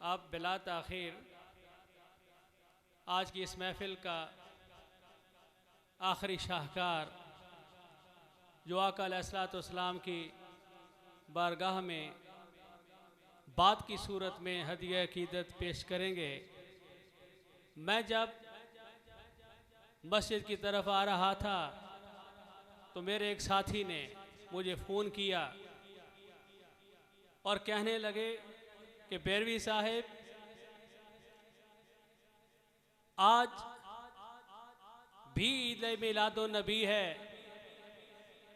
अब बिला ताख़ीर आज की इस महफ़िल का आखिरी शाहकार जो आका अलैहिस्सलाम की बारगाह में बात की सूरत में हदिया अक़ीदत पेश करेंगे। मैं जब मस्जिद की तरफ आ रहा था तो मेरे एक साथी ने मुझे फ़ोन किया और कहने लगे कि बैरवी साहब, आज भी ईद मिलादुन नबी है।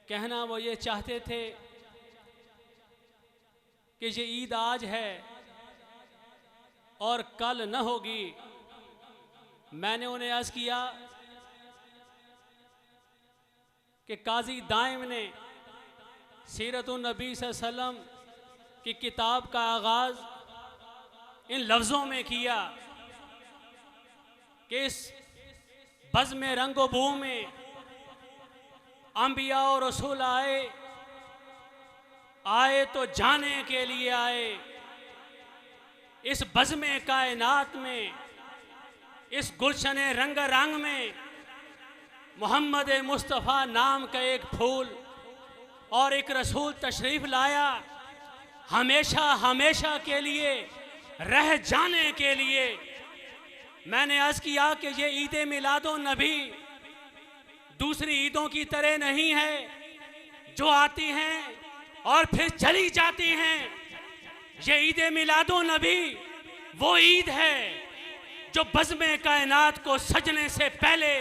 कहना वो ये चाहते थे कि ये ईद आज है और कल न होगी। मैंने उन्हें अर्ज़ किया कि काजी दाइम ने सीरतुन नबी सल्लल्लाहु अलैहि वसल्लम की किताब का आगाज़ इन लफ्ज़ों में किया कि इस बज़्म रंगो बू में अंबिया और रसूल आए तो जाने के लिए आए। इस बज़्म कायनात में, इस गुलशन रंग रंग में मोहम्मद मुस्तफ़ा नाम का एक फूल और एक रसूल तशरीफ़ लाया, हमेशा हमेशा के लिए रह जाने के लिए। मैंने अर्ज़ किया कि ये ईद मिलादुन नबी दूसरी ईदों की तरह नहीं है जो आती हैं और फिर चली जाती हैं। ये ईद मिलादुन नबी वो ईद है जो बज़्म कायनात को सजने से पहले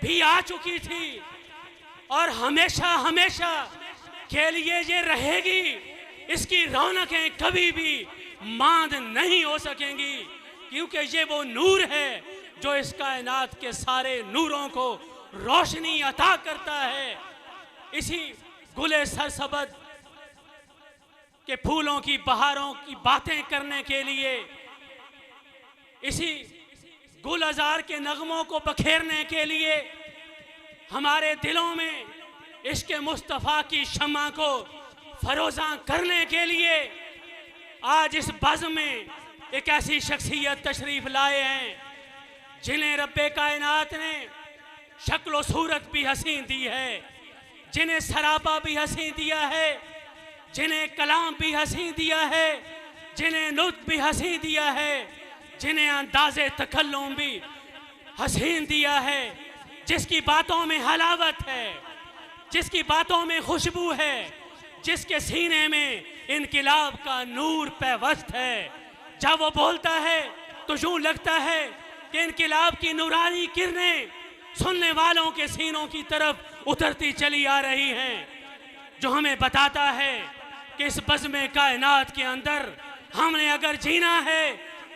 भी आ चुकी थी और हमेशा हमेशा के लिए ये रहेगी। इसकी रौनकें कभी भी मांद नहीं हो सकेंगी, क्योंकि ये वो नूर है जो इस कायनात के सारे नूरों को रोशनी अता करता है। इसी गुले सरसबज के फूलों की बहारों की बातें करने के लिए, इसी गुल अज़ार के नगमों को बखेरने के लिए, हमारे दिलों में इश्क मुस्तफ़ा की शम्मा को फरोज़ां करने के लिए आज इस बज़्म में एक ऐसी शख्सियत तशरीफ़ लाए हैं जिन्हें रब्बे कायनात ने शक्ल सूरत भी हसीन दी है, जिन्हें सरापा भी हसीन दिया है, जिन्हें कलाम भी हसीन दिया है, जिन्हें नुत्क़ भी हसीन दिया है, जिन्हें अंदाज़े तकल्लुम भी हसीन दिया है, जिसकी बातों में हलावत है, जिसकी बातों में खुशबू है, जिसके सीने में इनकिलाब का नूर पैवस्त है। जब वो बोलता है तो यूं लगता है कि इनकिलाब की नूरानी किरणें सुनने वालों के सीनों की तरफ उतरती चली आ रही हैं, जो हमें बताता है कि इस बज़्म कायनात के अंदर हमने अगर जीना है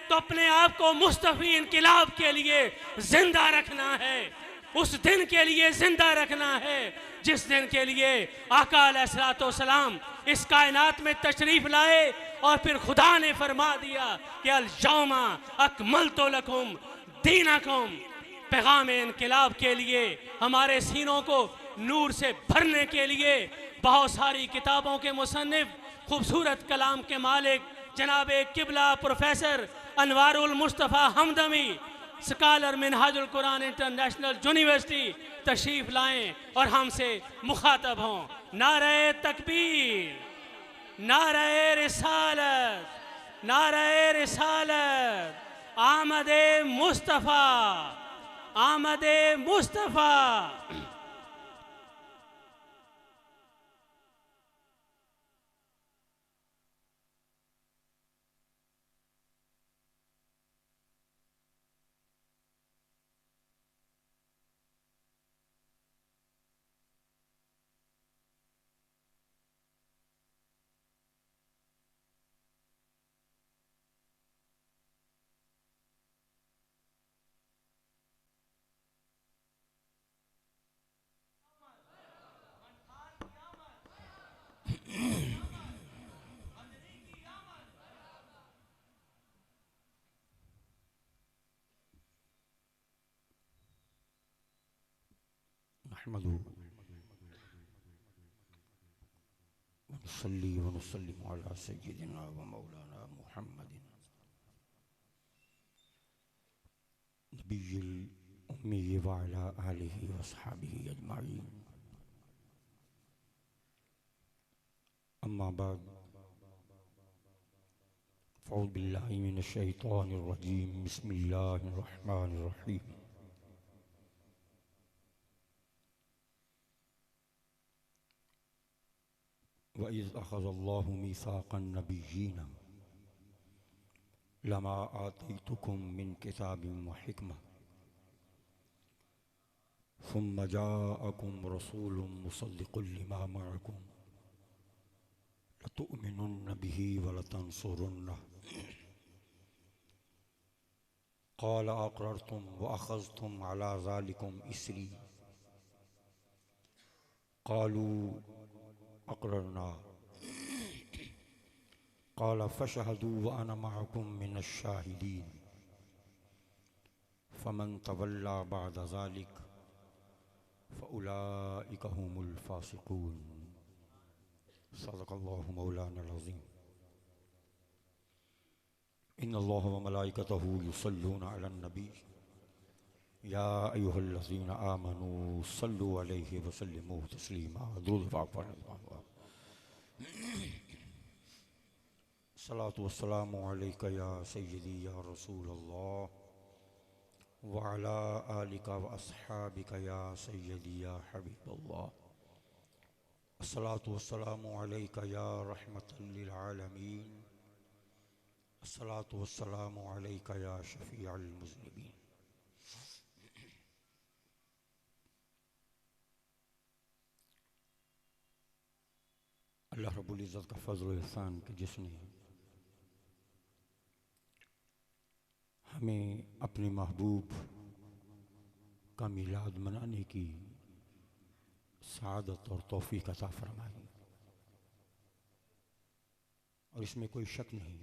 तो अपने आप को मुस्तफ़ी इनकिलाब के लिए जिंदा रखना है, उस दिन के लिए जिंदा रखना है जिस दिन के लिए आका अलैहिस्सलाम इस कायनात में तशरीफ़ लाए और फिर खुदा ने फरमा दिया कि अल यौमा अकमलतु लकुम दीनकुम। पैगाम इनकिलाब के लिए हमारे सीनों को नूर से भरने के लिए बहुत सारी किताबों के मुसन्निफ, खूबसूरत कलाम के मालिक जनाब किबला professor Anwarul Mustafa Hamdami, scholar Minhajul Quran international university तशरीफ़ लाएं और हमसे मुखातब हों। नारे तकबीर, नारे रिसालत, नारे रिसालत, आमदे मुस्तफ़ा, आमदे मुस्तफ़ा। नहमदुहु व नुसल्ली व नुसल्लिमु अला सय्यिदिना व मौलाना मुहम्मदिन नबिय्यिल उम्मी व अला आलिहि व अस्हाबिहि अजमाइन। अम्मा बाद फ़अऊज़ु बिल्लाहि मिनश शैतानिर रजीम। बिस्मिल्लाहिर रहमानिर रहीम। व इज़ अख़ज़ल्लाहु मीसाक़न नबिय्यीन लमा आतैतुकुम मिन किताबिन व हिकमह सुम्मा जाअकुम रसूलुम मुसद्दिक़ुल लिमा मअकुम लतुअमिनुन्न बिही व लतंसुरुन्नह क़ाल अक़ररतुम व अख़ज़्तुम अला ज़ालिकुम इसरी क़ालू अक़ररना क़ाल फ़शहदू व अना मअकुम मिनश शाहिदीन फ़मन तवल्ला बअद ज़ालिक फ़उलाइका हुमुल फ़ासिक़ून। सदक़ल्लाहु मौलाना अज़ीम। इन्नल्लाह व मलाइकतहु युसल्लूना अलन नबी या अय्युहल्लज़ीना आमनू सल्लु अलैहि व सल्लिमू तस्लीमा। दुरूद पाक पढ़ें। सलातु वस्सलामु अलैका या सय्यदी या रसूलल्लाह व अला आलिका व अस्हाबिका या सय्यदी या हबीबल्लाह। अस्सलातु वस्सलामु अलैका या रहमतल लिल आलमीन। अस्सलातु वस्सलामु अलैका या शफ़ीअल मुज़निबीन। अल्लाह रब्बुल इज़्ज़त का फ़ज़्ल व एहसान कि जिसने हमें अपने महबूब का मीलाद मनाने की सआदत और तौफ़ीक़ अता फ़रमाई। और इसमें कोई शक नहीं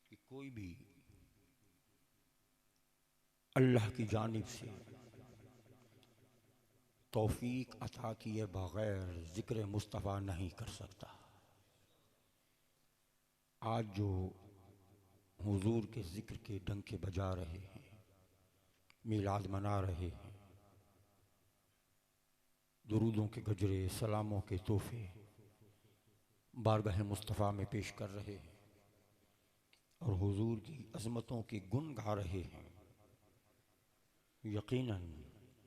कि कोई भी अल्लाह की जानिब से तौफ़ीक़ अता किए बग़ैर ज़िक्र मुस्तफ़ा नहीं कर सकता। आज जो हुज़ूर के ज़िक्र के डंके बजा रहे हैं, मीलाद मना रहे हैं, दुरूदों के गजरे, सलामों के तोहफ़े बारगाह मुस्तफ़ा में पेश कर रहे हैं और हुज़ूर की अज़मतों के गुण गा रहे हैं, यकीनन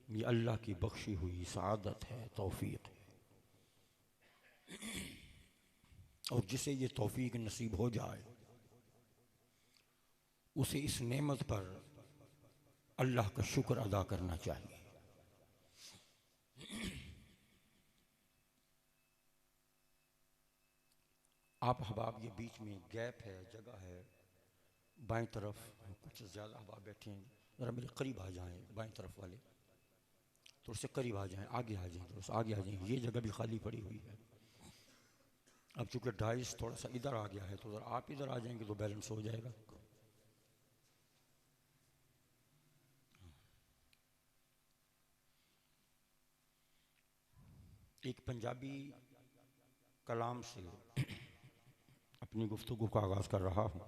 ये अल्लाह की बख्शी हुई सआदत है, तौफ़ीक़ है। और जिसे ये तौफ़ीक़ नसीब हो जाए उसे इस नेमत पर अल्लाह का शुक्र अदा करना चाहिए। आप अहबाब ये बीच में गैप है, जगह है, बाएं तरफ कुछ ज़्यादा अहबाब बैठे हैं, ज़रा मेरे करीब आ जाएं। बाएं तरफ वाले थोड़ा से करीब आ जाएं, आगे आ जाएं, थोड़ा सा आगे आ जाएं। ये जगह भी खाली पड़ी हुई है। अब चूँकि डाइस थोड़ा सा इधर आ गया है तो ज़रा आप इधर आ जाएंगे तो बैलेंस हो जाएगा। एक पंजाबी कलाम से अपनी गुफ्तगू का आगाज़ कर रहा हूँ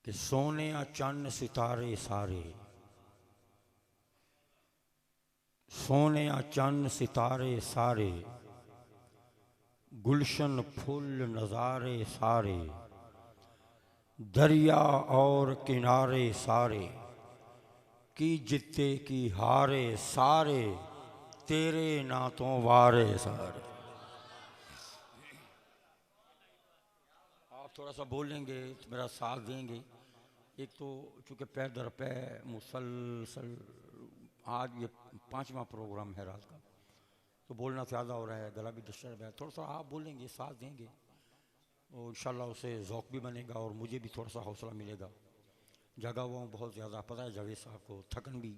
कि सोने चन्न सितारे सारे, सोने चन्न सितारे सारे, गुलशन फूल नज़ारे सारे, दरिया और किनारे सारे, की जित्ते की हारे सारे, तेरे नातों वारे सारे। आप थोड़ा सा बोलेंगे तो मेरा साथ देंगे। एक तो चूँकि पै दर पै मुसलसल आज ये 5वां प्रोग्राम है रात का, तो बोलना ज़्यादा हो रहा है, गला भी डिस्टर्ब है। थोड़ा सा आप बोलेंगे, साथ देंगे और इंशाल्लाह उसे ज़ौक़ भी बनेगा और मुझे भी थोड़ा सा हौसला मिलेगा। जगा हुआ हूँ बहुत ज़्यादा, पता है जावेद साहब को, थकन भी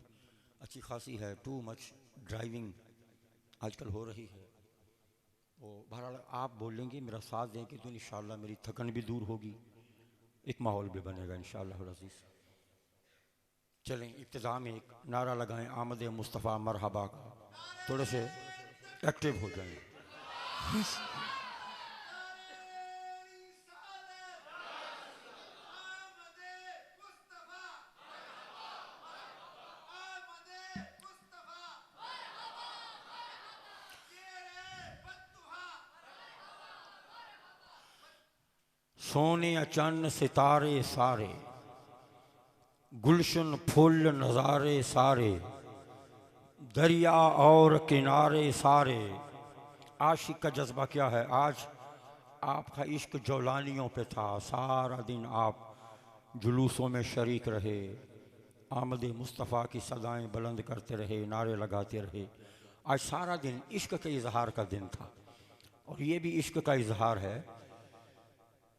अच्छी खासी है, टू मच ड्राइविंग आजकल हो रही है। तो बहरहाल आप बोलेंगे, मेरा साथ देंगे तो इंशाल्लाह मेरी थकन भी दूर होगी, एक माहौल भी बनेगा इंशाल्लाह अज़ीज़। चलें इब्तिदा में एक नारा लगाएं आमद मुस्तफ़ा मरहबा का, थोड़े से एक्टिव हो जाएं। सोने चन्न सितारे सारे, गुलशन फूल नज़ारे सारे, दरिया और किनारे सारे। आशिक का जज्बा क्या है? आज आपका इश्क जौलानियों पे था, सारा दिन आप जुलूसों में शरीक रहे, आमद मुस्तफ़ा की सदाएं बुलंद करते रहे, नारे लगाते रहे। आज सारा दिन इश्क के इजहार का दिन था और ये भी इश्क का इजहार है।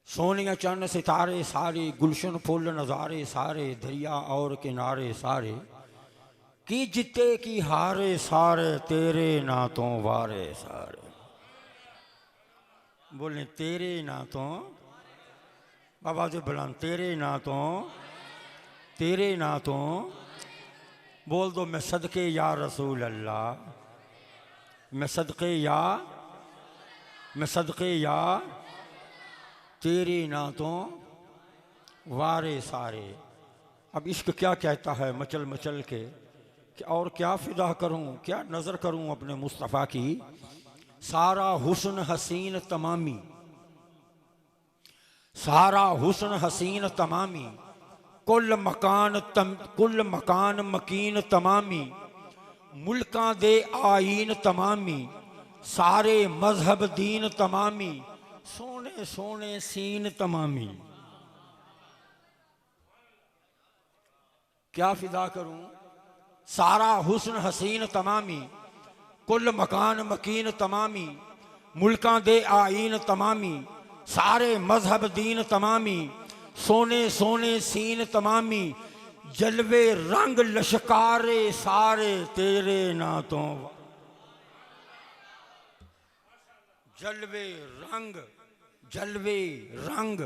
सोनिया चन्न सितारे सारे, गुलशन फूल नज़ारे सारे, दरिया और किनारे सारे, की जिते की हारे सारे, तेरे नातों वारे सारे। बोले तेरे नातों, बाबा जी बुलान, तेरे नातों, तेरे नातों। बोल दो मैं सदके या रसूल अल्लाह, मैं सदके या, मैं सदके या तेरे नातों वारे सारे। अब इश्क क्या कहता है मचल मचल के कि और क्या फिदा करूं, क्या नज़र करूं अपने मुस्तफ़ा की। सारा हुस्न हसीन तमामी, सारा हुस्न हसीन तमामी, कुल मकान मकीन तमामी, मुल्कां दे आईन तमामी, सारे मजहब दीन तमामी, सोने सोने सीन तमामी। क्या फिदा करूं? सारा हुस्न हसीन तमामी, कुल मकान मकीन तमामी, मुल्कां दे आईन तमामी, सारे मजहब दीन तमामी, सोने सोने सीन तमामी, जलवे रंग लश्कारे सारे, तेरे नातों। जलवे रंग, जलवे रंग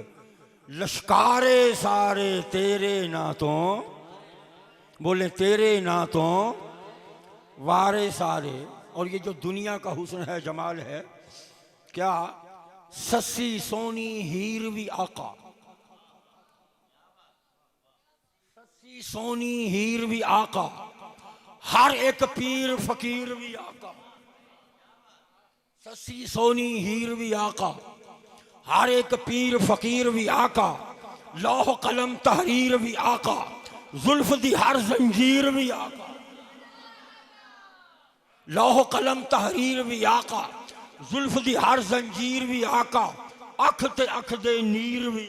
लश्कारे सारे, तेरे नातों। बोले तेरे नातों वारे सारे। और ये जो दुनिया का हुस्न है, जमाल है, क्या सस्सी सोनी हीरवी आका, सस्सी सोनी हीरवी आका, हर एक पीर फकीर भी आका। सस्सी सोनी हीरवी आका, हर एक पीर फकीर भी आका, लौह कलम तहरीर भी आका, जुल्फ दी हर जंजीर भी आका। लौह कलम तहरीर भी आका, जुल्फ दी हर जंजीर भी आका, अख ते अख दे नीर भी,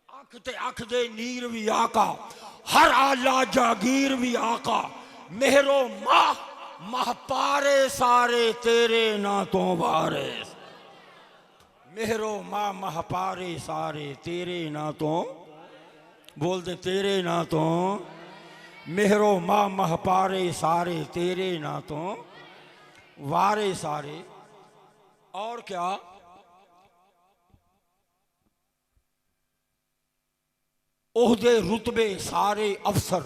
अख ते अख दे नीर भी आका, हर आला जागीर भी आका, मेहरो माह महपारे सारे, तेरे नातों वारे। मेहरो माँ महपारे सारे, तेरे नातों। बोल दे तेरे नातों, मेहरो माँ महपारे सारे, तेरे नातों वारे सारे। और क्या? ओहदे रुतबे सारे अफसर,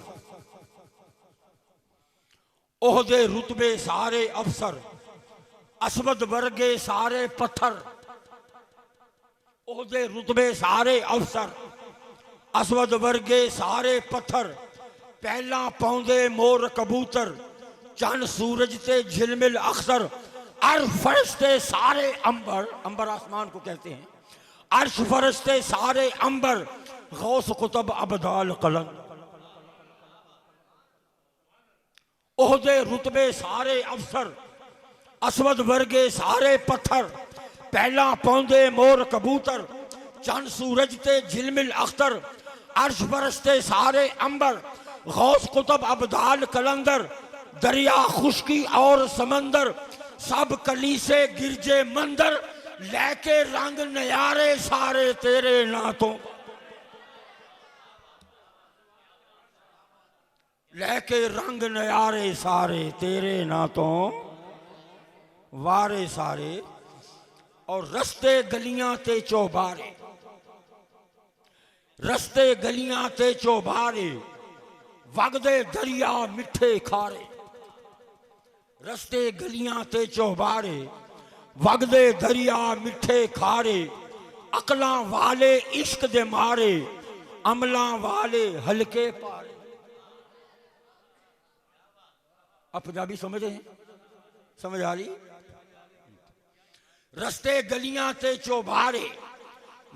ओहदे रुतबे सारे अफसर, असवद वर्गे सारे पत्थर। ओहदे रुतबे सारे अफसर, असवद वर्गे सारे पत्थर, पहला पौंदे मोर कबूतर, चंद सूरज ते झिलमिल अख्तर, अर्श फरिश्ते सारे अंबर, अंबर आसमान को कहते हैं, अर्श फरिश्ते सारे अंबर, गौस कुतुब अबदाल कलम। ओहदे रुतबे सारे अफसर, असवद वर्गे सारे पत्थर, पहला पौंदे मोर कबूतर, चंद सूरज ते झिलमिल अख्तर, अर्श फरिश्ते सारे अंबर, गौस कुतुब अबदाल कलंदर, दरिया खुशकी और समंदर, सब कली से गिरजे मंदर, लेके रंग नयारे सारे, तेरे नातों। लेके रंग नयारे सारे, तेरे नातों वारे सारे। और रस्ते गलियां ते चौबारे, रस्ते गलियां ते चौबारे, वगदे दरिया मिठे खारे। रस्ते गलियां ते चौबारे, वगदे दरिया मिठे खारे, अकलां वाले इश्क दे मारे, अमलां वाले हल्के पारे। आप पंजाबी समझे हैं? समझ आ रही? रस्ते गलियां ते चौबारे,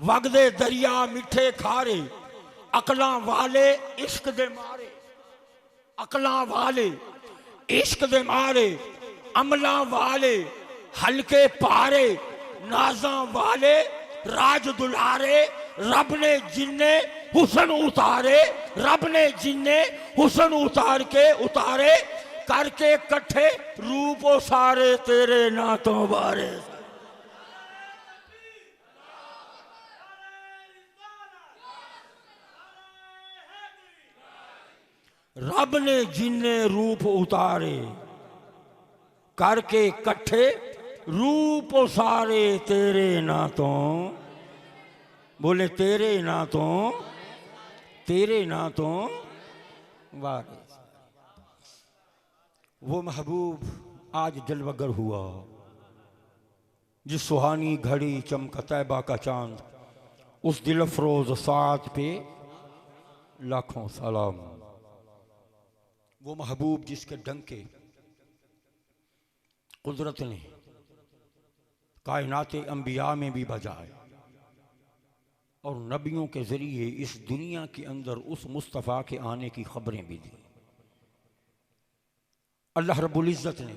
वगदे दरिया मिठे खारे, अकलां वाले इश्क दे मारे, अकलां वाले इश्क दे मारे, अमलां वाले हल्के पारे, नाजां वाले राज दुलारे, रब ने जिन्ने हुसन उतारे, रब ने जिन्ने हुसन उतार के उतारे, करके कट्ठे रूप ओ सारे तेरे नातों बारे। रब ने जिन्ने रूप उतारे, करके कट्ठे रूप सारे तेरे नातों, बोले तेरे नातों, तेरे नातों वारे। वो महबूब आज जलवगर हुआ, जिस सुहानी घड़ी चमका तैबा का चांद, उस दिल अफरोज साथ पे लाखों सलाम। वो महबूब जिसके डंके कुदरत ने कायनात अंबिया में भी बजाए और नबियों के जरिए इस दुनिया के अंदर उस मुस्तफ़ा के आने की खबरें भी दी। अल्लाह रब्बुल इज़्ज़त ने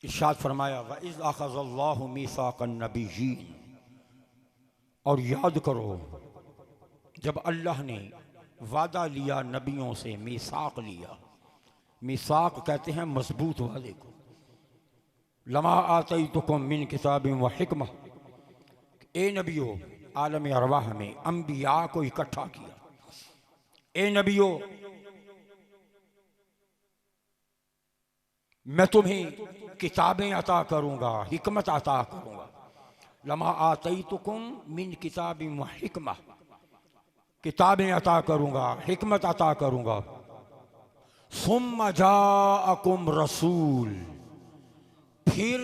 इरशाद फरमाया, व इज़ अख़ज़ल्लाहु मीसाक़न नबिय्यीन, और याद करो जब अल्लाह ने वादा लिया नबियों से, मीसाक लिया। मीसाक कहते हैं मजबूत वादे को। लमा आतैतुकुम मिन किताबिन व हिकमा, ए नबियो आलम अरवाह में अंबिया को इकट्ठा किया। ए नबियो मैं तुम्हें किताबें अता करूंगा, हिकमत अता करूंगा। लमा आतैतुकुम मिन किताबिन व हिकमा, किताबें अता करूंगा, हिकमत अता करूंगा। सुम्मा जाअकुम रसूल, फिर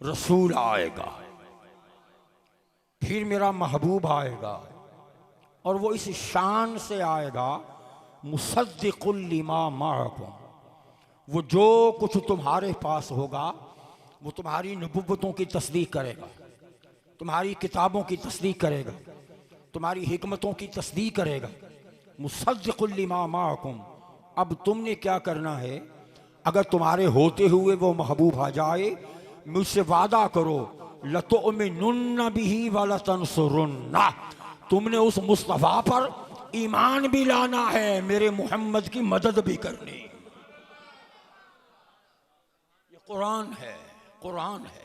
रसूल आएगा, फिर मेरा महबूब आएगा, और वो इस शान से आएगा, मुसद्दिकुल लिमा माअकुम, वो जो कुछ तुम्हारे पास होगा वो तुम्हारी नबुव्वतों की तस्दीक करेगा, तुम्हारी किताबों की तस्दीक करेगा, तुम्हारी हिकमतों की तस्दीक करेगा। मुसद्दिकुल लिमा माअकुम, अब तुमने क्या करना है, अगर तुम्हारे होते हुए वो महबूब आ जाए, मुझसे वादा करो, लतुमिनुन्न बिही व लतंसुरुन्ना, तुमने उस मुस्तफ़ा पर ईमान भी लाना है, मेरे मोहम्मद की मदद भी करनी। ये कुरान है, कुरान है।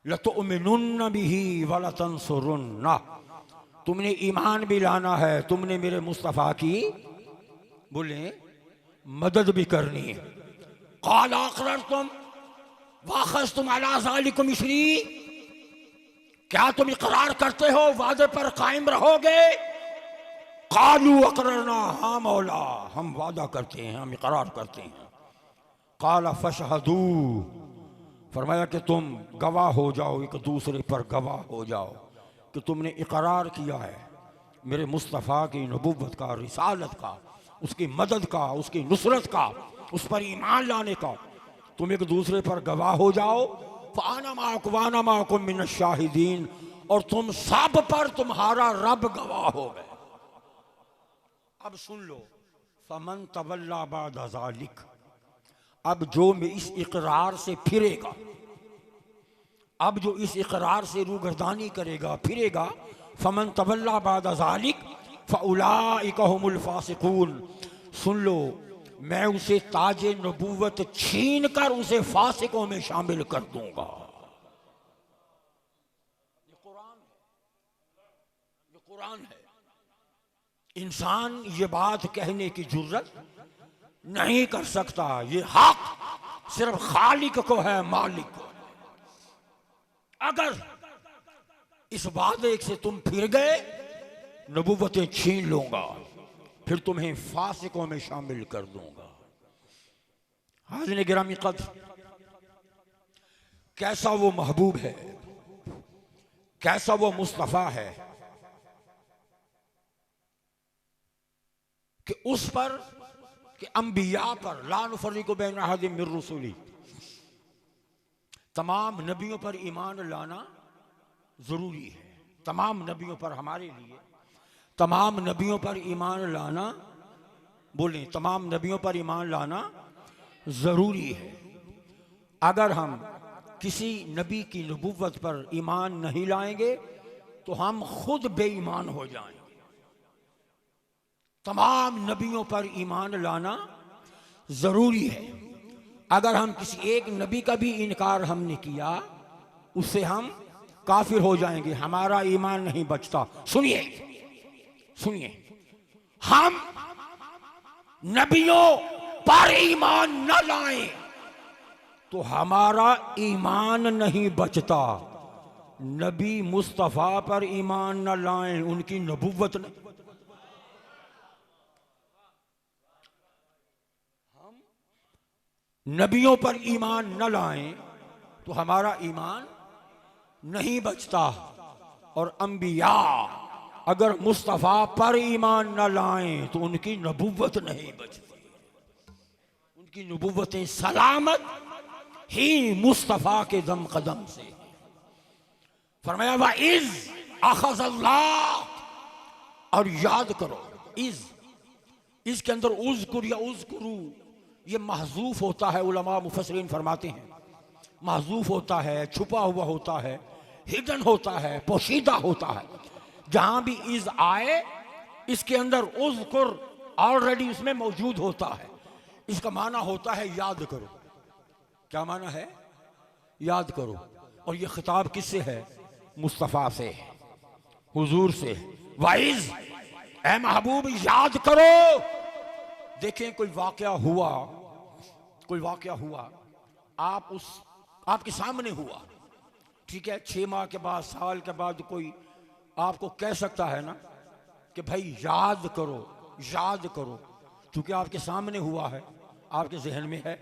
लतुमिनुन्न बिही व लतंसुरुन्ना, तुमने ईमान भी लाना है, तुमने मेरे मुस्तफ़ा की बोले मदद भी करनी है। क़ाल अक़ररतुम वअख़ज़्तुम अला ज़ालिकुम इस्री, क्या तुम इक़रार करते हो, वादे पर कायम रहोगे? क़ालू अक़ररना, हाँ मौला हम वादा करते हैं, हम इक़रार करते हैं। क़ाल फ़शहदू, फरमाया कि तुम गवाह हो जाओ, एक दूसरे पर गवाह हो जाओ कि तुमने इक़रार किया है मेरे मुस्तफ़ा की नबुव्वत का, रिसालत का, उसकी मदद का, उसकी नुसरत का, उस पर ईमान लाने का। तुम एक दूसरे पर गवाह हो जाओ। फ़अना माअकुम व अना माअकुम मिनश शाहिदीन, और तुम सब पर तुम्हारा रब गवाह हो गए। अब सुन लो, फ़मन तवल्ला बाद ज़ालिक, अब जो में इस इकरार से फिरेगा, अब जो इस इकरार से रूगर्दानी करेगा, फिरेगा, फ़मन तवल्ला बाद ज़ालिक फ़उलाइका हुमुल फ़ासिकून, सुन लो मैं उसे ताजे नबूवत छीन कर उसे फासिकों में शामिल कर दूंगा। ये कुरान है, ये कुरान है। इंसान ये बात कहने की जुर्रत नहीं कर सकता, ये हक सिर्फ खालिक को है, मालिक को। अगर इस वादे से तुम फिर गए, नबूवतें छीन लूंगा, फिर तुम्हें फासिकों में शामिल कर दूंगा। हाज़िर गिरामी कद्र, कैसा वो महबूब है, कैसा वो मुस्तफ़ा है कि उस पर, कि अंबिया पर, ला नुफ़र्रिक़ु बैन अहदिम मिन रुसुली, तमाम नबियों पर ईमान लाना ज़रूरी है। तमाम नबियों पर, हमारे लिए तमाम नबियों पर ईमान लाना, बोलें, तमाम नबियों पर ईमान लाना ज़रूरी है। अगर हम किसी नबी की नबुव्वत पर ईमान नहीं लाएंगे तो हम खुद बेईमान हो जाएंगे। तमाम नबियों पर ईमान लाना ज़रूरी है। अगर हम किसी एक नबी का भी इनकार हमने किया, उससे हम काफिर हो जाएंगे, हमारा ईमान नहीं बचता। सुनिए सुनिए, हम नबियों पर ईमान न लाएं तो हमारा ईमान नहीं बचता। नबी मुस्तफ़ा पर ईमान न लाएं, उनकी नबुव्वत न, हम नबियों पर ईमान न लाएं तो हमारा ईमान नहीं बचता। और अंबिया अगर मुस्तफ़ा पर ईमान न लाएं तो उनकी नबुव्वत नहीं बचती। उनकी नबुव्वतें सलामत ही मुस्तफ़ा के दम कदम से। फरमाया वा इज़ अख़ज़ल्लाह, और याद करो, इज़ के अंदर उज़्कुर या उज़्कुरू ये महज़ूफ होता है। उलमा मुफस्सिरीन फरमाते हैं महज़ूफ होता है, छुपा हुआ होता है, हिडन होता है, पोशीदा होता है। जहां भी इज़ आए इसके अंदर उज़्कुर ऑलरेडी उसमें मौजूद होता है। इसका माना होता है याद करो। क्या माना है? याद करो। और ये खिताब किससे है? मुस्तफ़ा से, हुजूर से। वाइज ए महबूब याद करो। देखें कोई वाकया हुआ, कोई वाकया हुआ, आपके सामने हुआ, ठीक है, 6 माह के बाद, साल के बाद कोई आपको कह सकता है ना कि भाई याद करो, याद करो। चूंकि आपके सामने हुआ है, आपके जहन में है,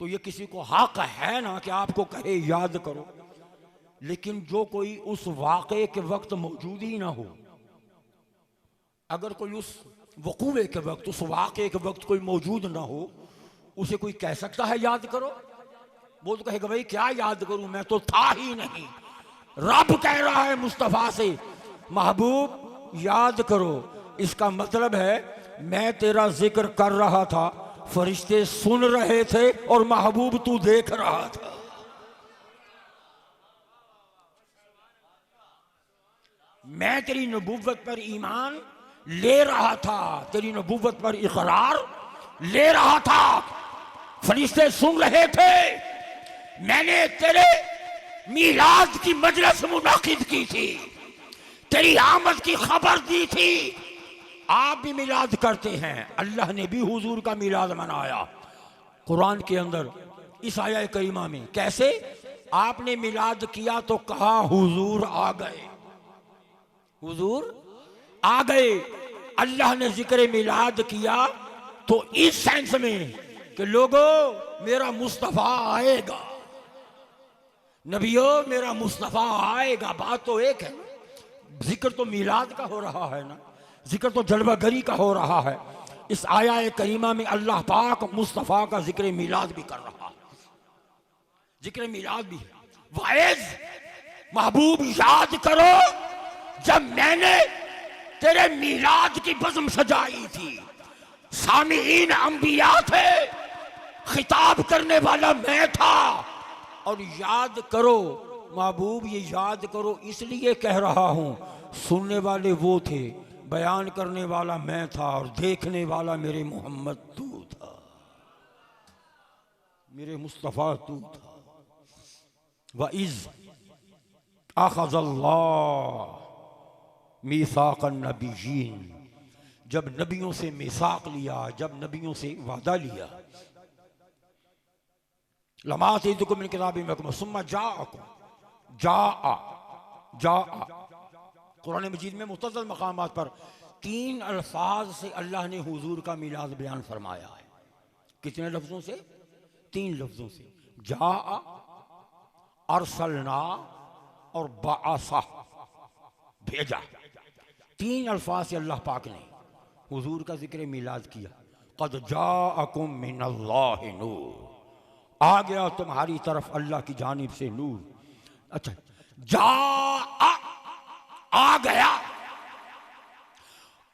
तो ये किसी को हक है ना कि आपको कहे याद करो। लेकिन जो कोई उस वाक़े के वक्त मौजूद ही ना हो, अगर कोई उस वक़ूए के वक्त, उस वाक़े के वक्त कोई मौजूद ना हो, उसे कोई कह सकता है याद करो? वो तो कहेगा भाई क्या याद करूं, मैं तो था ही नहीं। रब कह रहा है मुस्तफ़ा से, महबूब याद करो। इसका मतलब है मैं तेरा जिक्र कर रहा था, फरिश्ते सुन रहे थे और महबूब तू देख रहा था। मैं तेरी नबुव्वत पर ईमान ले रहा था, तेरी नबुव्वत पर इकरार ले रहा था, फरिश्ते सुन रहे थे। मैंने तेरे मीलाद की मजलिस मुनाकिद की थी, तेरी आमद की खबर दी थी। आप भी मिलाद करते हैं, अल्लाह ने भी हुजूर का मिलाद मनाया कुरान के अंदर, इस आया करीमा में। कैसे? आपने मिलाद किया तो कहा हुजूर आ गए, हुजूर आ गए। अल्लाह ने जिक्र मिलाद किया तो इस सेंस में कि लोगों मेरा मुस्तफ़ा आएगा, नबियों मेरा मुस्तफ़ा आएगा। बात तो एक है, जिक्र तो मिलाद का हो रहा है ना, जिक्र तो जलवागरी का हो रहा है। इस आया करीमा में अल्लाह पाक मुस्तफ़ा का जिक्र मिलाद भी कर रहा है, जिक्र मिलाद भी। वाइज महबूब याद करो, जब मैंने तेरे मिलाद की बज़्म सजाई थी, सामीईन अंबिया थे, खिताब करने वाला मैं था। और याद करो महबूब, ये याद करो इसलिए कह रहा हूं, सुनने वाले वो थे, बयान करने वाला मैं था, और देखने वाला मेरे मोहम्मद तू था, मेरे मुस्तफ़ा तू था। वइज़ अख़ज़ल्लाह मीसाक़न नबिय्यीन, जब नबियों से मीसाक लिया, जब नबियों से वादा लिया। लमा आतीतुकुम मिन किताबिन महकूम सुम्मा जाअकुम, जाआ कुरान मजीद में मुतअद्दिद मकामात पर 3 अल्फाज से अल्लाह ने हुजूर का मिलाद बयान फरमाया है। कितने लफ्जों से? 3 लफ्जों से। जाआ, अरसलना और बाअसा, भेजा। 3 अल्फाज से अल्लाह पाक ने हुजूर का जिक्र मिलाद किया। क़द जाअकुम मिनल्लाहि नूर, आ गया तुम्हारी तरफ अल्लाह की जानिब से नूर। अच्छा, जा आ गया,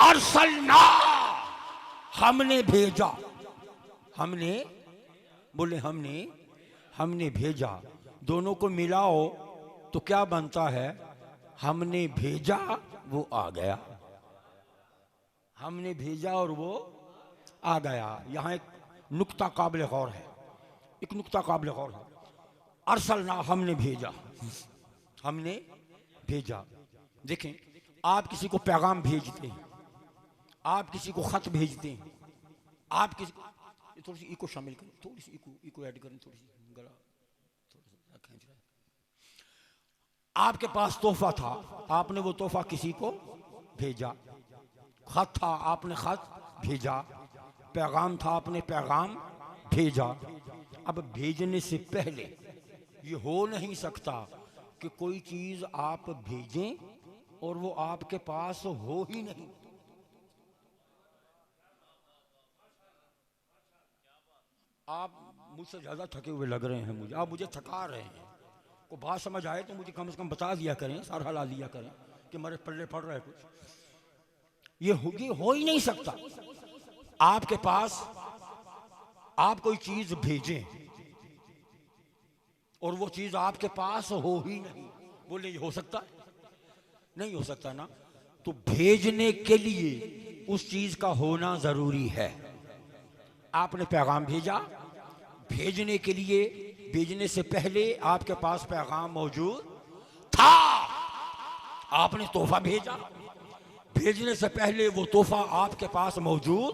अरसलना हमने भेजा, हमने बोले हमने भेजा, दोनों को मिलाओ तो क्या बनता है? हमने भेजा वो आ गया, हमने भेजा और वो आ गया। यहाँ एक नुक्ता काबिल गौर है, एक नुक्ता काबिल गौर है। अरसलना हमने भेजा, हमने भेजा। देखें, आप किसी को पैगाम भेजते हैं, आप किसी को खत भेजते हैं, आप किसी थोड़ी सी इको शामिल करें, थोड़ी सी इको ऐड करें, थोड़ी सी गला थोड़ा सा खींच रहा है। आपके पास तोहफा था, आपने वो तोहफा किसी को भेजा। खत था, आपने खत भेजा। पैगाम था, आपने पैगाम भेजा। अब भेजने से पहले ये हो नहीं सकता कि कोई चीज आप भेजें और वो आपके पास हो ही नहीं। आप मुझसे ज्यादा थके हुए लग रहे हैं मुझे, आप मुझे थका रहे हैं। को बात समझ आए तो मुझे कम से कम बता दिया करें, सारा ला दिया करें कि मेरे पल्ले पड़ रहा है कुछ। ये हो ही नहीं सकता। आपके पास आप कोई चीज भेजें और वो चीज आपके पास हो ही नहीं, बोले ये हो सकता है? नहीं हो सकता ना। तो भेजने के लिए उस चीज का होना जरूरी है। आपने पैगाम भेजा, भेजने के लिए, भेजने से पहले आपके पास पैगाम मौजूद था। आपने तोहफा भेजा, भेजने से पहले वो तोहफा आपके पास मौजूद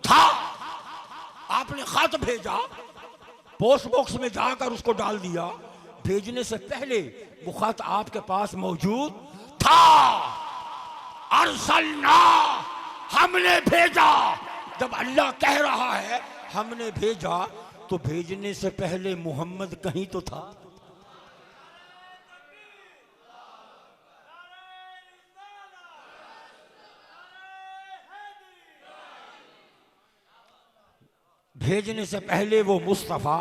था। आपने खत भेजा, पोस्ट बॉक्स में जाकर उसको डाल दिया, भेजने से पहले वो खत आपके पास मौजूद था। अरसलना हमने भेजा। जब अल्लाह कह रहा है हमने भेजा, तो भेजने से पहले मोहम्मद कहीं तो था। भेजने से पहले वो मुस्तफा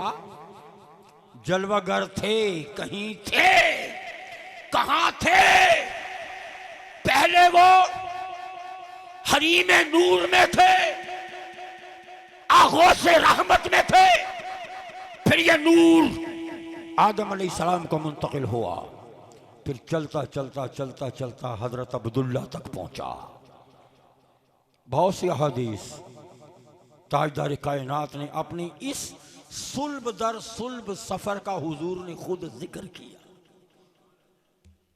जलवागर थे, कहीं थे, कहां थे? पहले वो हरीमे नूर में थे, आगोश रहमत में थे, फिर ये नूर आदम अलैहिस्सलाम को मुंतकिल हुआ, फिर चलता चलता चलता चलता हजरत अब्दुल्ला तक पहुंचा। बहुत सी हदीस ताजदार कायनात ने अपनी इस सुल्ब दर सुल्ब सफर का हुजूर ने खुद जिक्र किया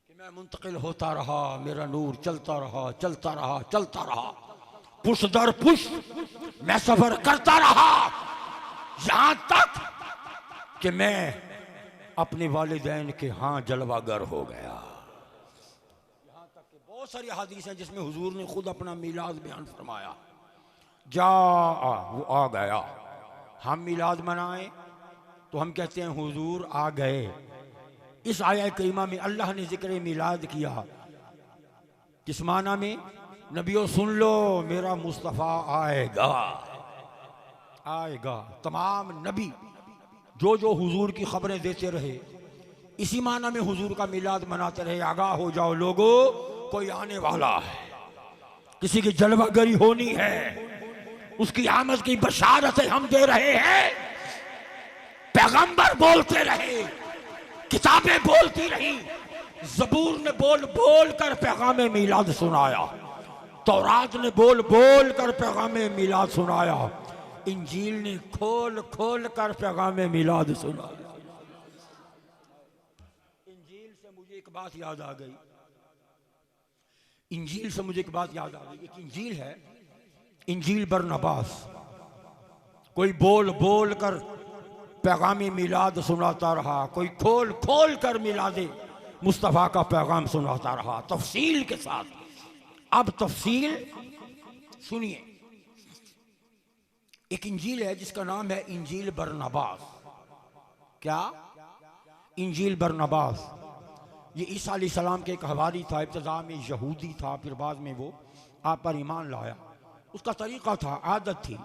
कि मैं मुंतकिल होता रहा, मेरा नूर चलता रहा, चलता रहा, चलता रहा, पुश दर पुश मैं सफर करता रहा, यहां तक कि मैं अपने वालिदैन के हां जलवागर हो गया। यहां तक कि बहुत सारी हदीस हैं जिसमें हुजूर ने खुद अपना मिलाद बयान फरमाया। जा वो आ गया। हम मिलाद मनाएं तो हम कहते हैं हुजूर आ गए। इस आया करीमा में अल्लाह ने जिक्र मिलाद किया, किस माना में? नबियों सुन लो, मेरा मुस्तफ़ा आएगा, आएगा। तमाम नबी जो जो हुजूर की खबरें देते रहे, इसी माना में हुजूर का मिलाद मनाते रहे। आगाह हो जाओ लोगों, कोई आने वाला है, किसी की जलवागरी होनी है, उसकी आमद की बशारतें हम दे रहे हैं। पैगंबर बोलते रहे, किताबें बोलती रही, ज़बूर ने बोल बोल कर पैगाम मिलाद सुनाया, तौरात ने बोल बोल कर पैगाम मिलाद सुनाया, इंजील ने खोल खोल कर पैगाम मिलाद सुनाया। इंजील से मुझे एक बात याद आ गई, इंजील से मुझे एक बात याद आ गई। एक इंजील है, इंजील बरनबास। कोई बोल बोल कर पैगाम मिलाद सुनाता रहा, कोई खोल खोल कर मिलादे मुस्तफ़ा का पैगाम सुनाता रहा, तफसील के साथ। अब तफसील सुनिए। एक इंजील है जिसका नाम है इंजील बरनबास। क्या? इंजील बरनबास। ये ईसा अलैहिस्सलाम के एक हवारी था, इब्तिदा में यहूदी था, फिर बाद में वो आप पर ईमान लाया। उसका तरीका था, आदत थी,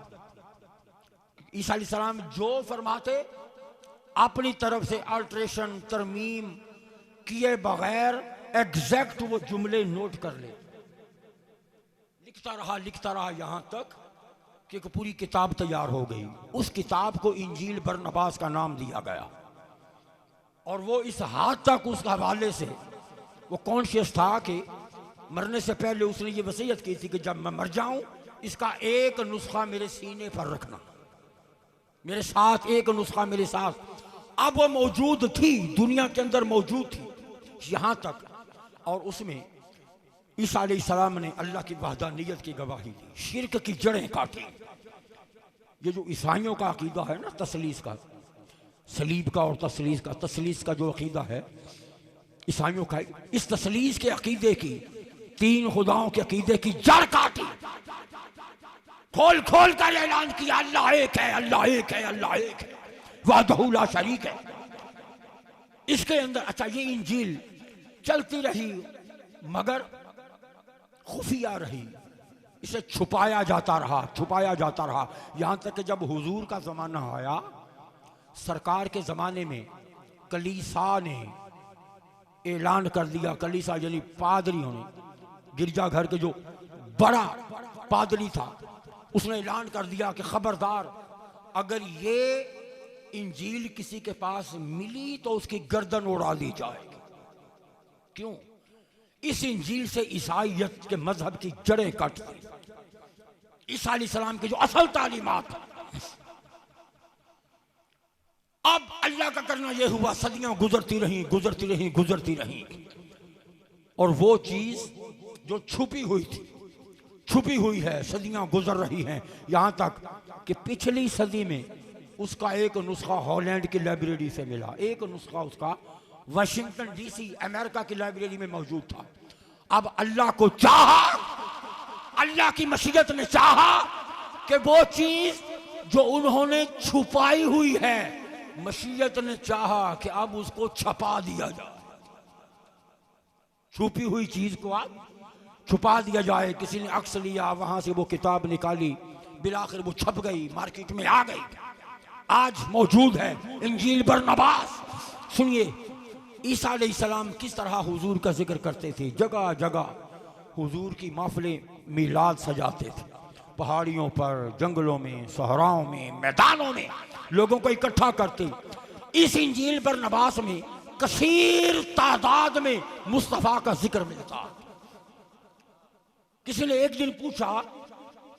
ईसा अलैहिस्सलाम जो फरमाते अपनी तरफ से अल्ट्रेशन तरमीम किए बगैर एग्जैक्ट वो जुमले नोट कर ले। लिखता रहा यहां तक कि एक पूरी किताब तैयार हो गई। उस किताब को इंजील बरनबास का नाम दिया गया और वो इस हाथ तक उस हवाले से वो कॉन्शियस था कि मरने से पहले उसने ये वसीयत की थी कि जब मैं मर जाऊं इसका एक नुस्खा मेरे सीने पर रखना, मेरे साथ एक नुस्खा मेरे साथ। अब वो मौजूद थी, दुनिया के अंदर मौजूद थी यहां तक, और उसमें ईसा अलैहिस्सलाम ने अल्लाह की वहदानियत की गवाही दी, शिर्क की जड़ें काटी। ये जो ईसाइयों का अकीदा है ना, तसलीस का, सलीब का और तसलीस का जो अकीदा है ईसाइयों का, इस तसलीस के अकीदे की, तीन खुदाओं के अकीदे की जड़ काटी, खोल खोल कर ऐलान किया अल्लाह एक है, अल्लाह एक है, अल्लाह एक है, वहदहू ला शरीक है। इसके अंदर अच्छा ये इंजील चलती रही मगर खुफिया रही, इसे छुपाया जाता रहा यहां तक कि जब हुजूर का जमाना आया, सरकार के जमाने में कलीसा ने ऐलान कर दिया, कलीसा यानी पादरियों ने, गिरजाघर के जो बड़ा पादरी था उसने ऐलान कर दिया कि खबरदार अगर ये इंजील किसी के पास मिली तो उसकी गर्दन उड़ा दी जाएगी। क्यों? इस इंजील से ईसाइयत के मजहब की जड़ें कट गई। ईसा अलैहिस्सलाम की जो असल तालीमात, अब अल्लाह का करना यह हुआ, सदियां गुजरती रही और वो चीज जो छुपी हुई है, सदियां गुजर रही हैं, यहां तक कि पिछली सदी में उसका एक नुस्खा हॉलैंड की लाइब्रेरी से मिला, एक नुस्खा उसका वाशिंगटन डीसी अमेरिका की लाइब्रेरी में मौजूद था। अब अल्लाह को चाहा, अल्लाह की मशीयत ने चाहा कि वो चीज जो उन्होंने छुपाई हुई है, मशीयत ने चाहा कि अब उसको छपा दिया जाए, छुपी हुई चीज को अब छुपा दिया जाए। किसी ने अक्स लिया, वहां से वो किताब निकाली, बिलाखिर वो छप गई, मार्केट में आ गई, आज मौजूद है इंजील बरनबास। सुनिए ईसा अलैहिस्सलाम किस तरह हुजूर का जिक्र करते थे, जगह जगह हुजूर की महफिलें मिलाद सजाते थे, पहाड़ियों पर, जंगलों में, सहराओं में, मैदानों में लोगों को इकट्ठा करते। इस इंजील बरनबास में कसीर तादाद में मुस्तफा का जिक्र मिलता। किसी ने एक दिन पूछा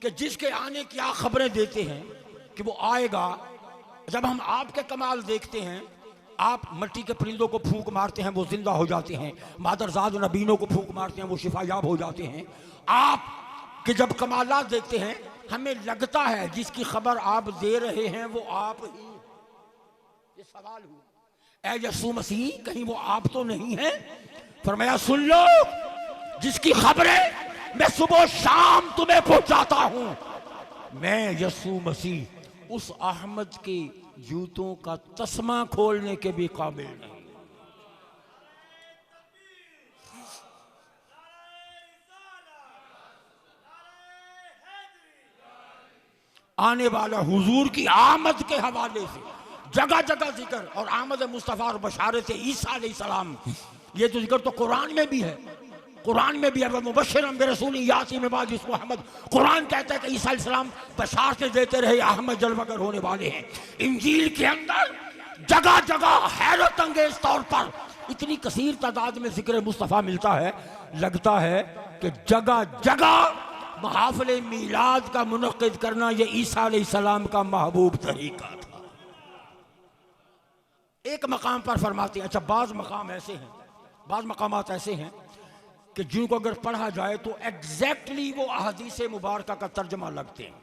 कि जिसके आने की आप खबरें देते हैं कि वो आएगा, जब हम आपके कमाल देखते हैं, आप मिट्टी के परिंदों को फूंक मारते हैं वो जिंदा हो जाते हैं, मादरजाद नबीनों को फूंक मारते हैं वो शिफायाब हो जाते हैं, आप के जब कमालात देखते हैं हमें लगता है जिसकी खबर आप दे रहे हैं वो आप ही। ये सवाल हुआ, ऐ यीशु मसीह कहीं वो आप तो नहीं है? फरमाया सुन लो, जिसकी खबरें मैं सुबह शाम तुम्हें पहुंचाता हूं, मैं यीशु मसीह उस अहमद के जूतों का तस्मा खोलने के भी काबिल नहीं। आने वाला हुजूर की आमद के हवाले से जगह जगह जिक्र, और आमद मुस्तफा और बशारत ईसा अलैहिस्सलाम, ये तो जिक्र तो कुरान में भी है, कुरान में भी है, मुबश्शिरन बिरसूल याती में बाद इसको अहमद, कुरान कहता है कि ईसा अलैहिस्सलाम बशारतें देते रहे अहमद जलवागर होने वाले हैं। इंजील के अंदर जगह जगह हैरत अंगेज तौर पर इतनी कसीर तादाद में जिक्र मुस्तफा मिलता है, लगता है कि जगह जगह महफिल मीलाद का मुनक्किद करना ये ईसा अलैहिस्सलाम का महबूब तरीका था। एक मकाम पर फरमाते हैं, अच्छा बाज मकाम ऐसे हैं, बाज मकामात ऐसे हैं कि जिनको अगर पढ़ा जाए तो एग्जैक्टली वो अहादीस मुबारका का तर्जमा लगते हैं,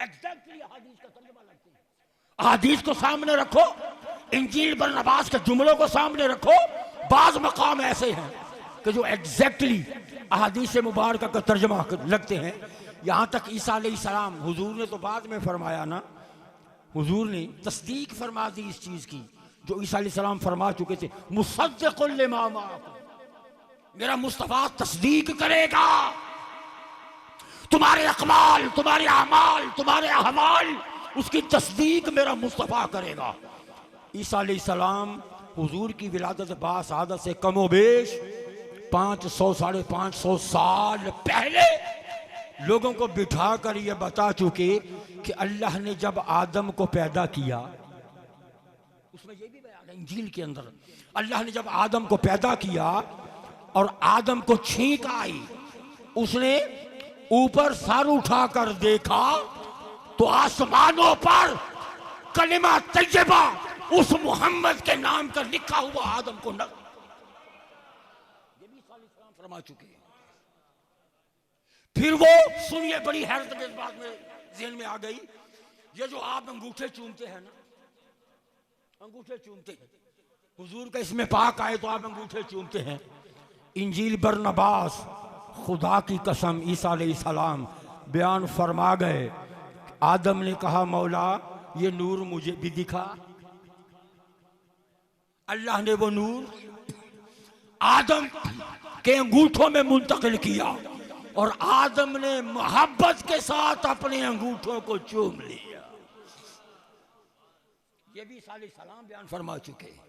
एग्जैक्टली अहादीस का तर्जमा लगते हैं। अहादीस को सामने रखो, इंजील बरनबास के जुमलों को सामने रखो, बाज मकाम ऐसे हैं कि जो एग्जैक्टली अहादीस मुबारका का तर्जमा लगते हैं। यहां तक ईसा अलैहिस्सलाम, हुजूर ने तो बाद में फरमाया ना, हुजूर ने तस्दीक फरमा दी इस चीज की जो ईसा अलैहिस्सलाम फरमा चुके थे, मुसद्दिकुल लिमा माअकुम, मेरा मुस्तफा तस्दीक करेगा, तुम्हारे अकमाल, तुम्हारे अमाल, तुम्हारे अहवाल, उसकी तस्दीक मेरा मुस्तफा करेगा। ईसा अलैहिस्सलाम हुजूर की विलादत बासादत से कमोबेश 500 550 साल पहले लोगों को बिठा कर ये बता चुके कि अल्लाह ने जब आदम को पैदा किया, उसमें ये भी बयान है इंजील के अंदर, अल्लाह ने जब आदम को पैदा किया और आदम को छींक आई, उसने ऊपर सर उठाकर देखा तो आसमानों पर कलिमा तैयबा उस मोहम्मद के नाम का लिखा हुआ आदम को न ये भी सलाम फरमा चुके हैं। फिर वो सुनिए, बड़ी हैरत के इस बात में ज़हन में आ गई, ये जो आप अंगूठे चूमते हैं ना, अंगूठे चूमते हैं, हुजूर का इसमें पाक आए तो आप अंगूठे चूमते हैं। इंजील बरनबास खुदा की कसम ईसा अलैहिस्सलाम बयान फरमा गए, आदम ने कहा मौला ये नूर मुझे भी दिखा। अल्लाह ने वो नूर आदम के अंगूठों में मुंतकिल किया और आदम ने मोहब्बत के साथ अपने अंगूठों को चूम लिया। ये भी सलाम बयान फरमा चुके हैं।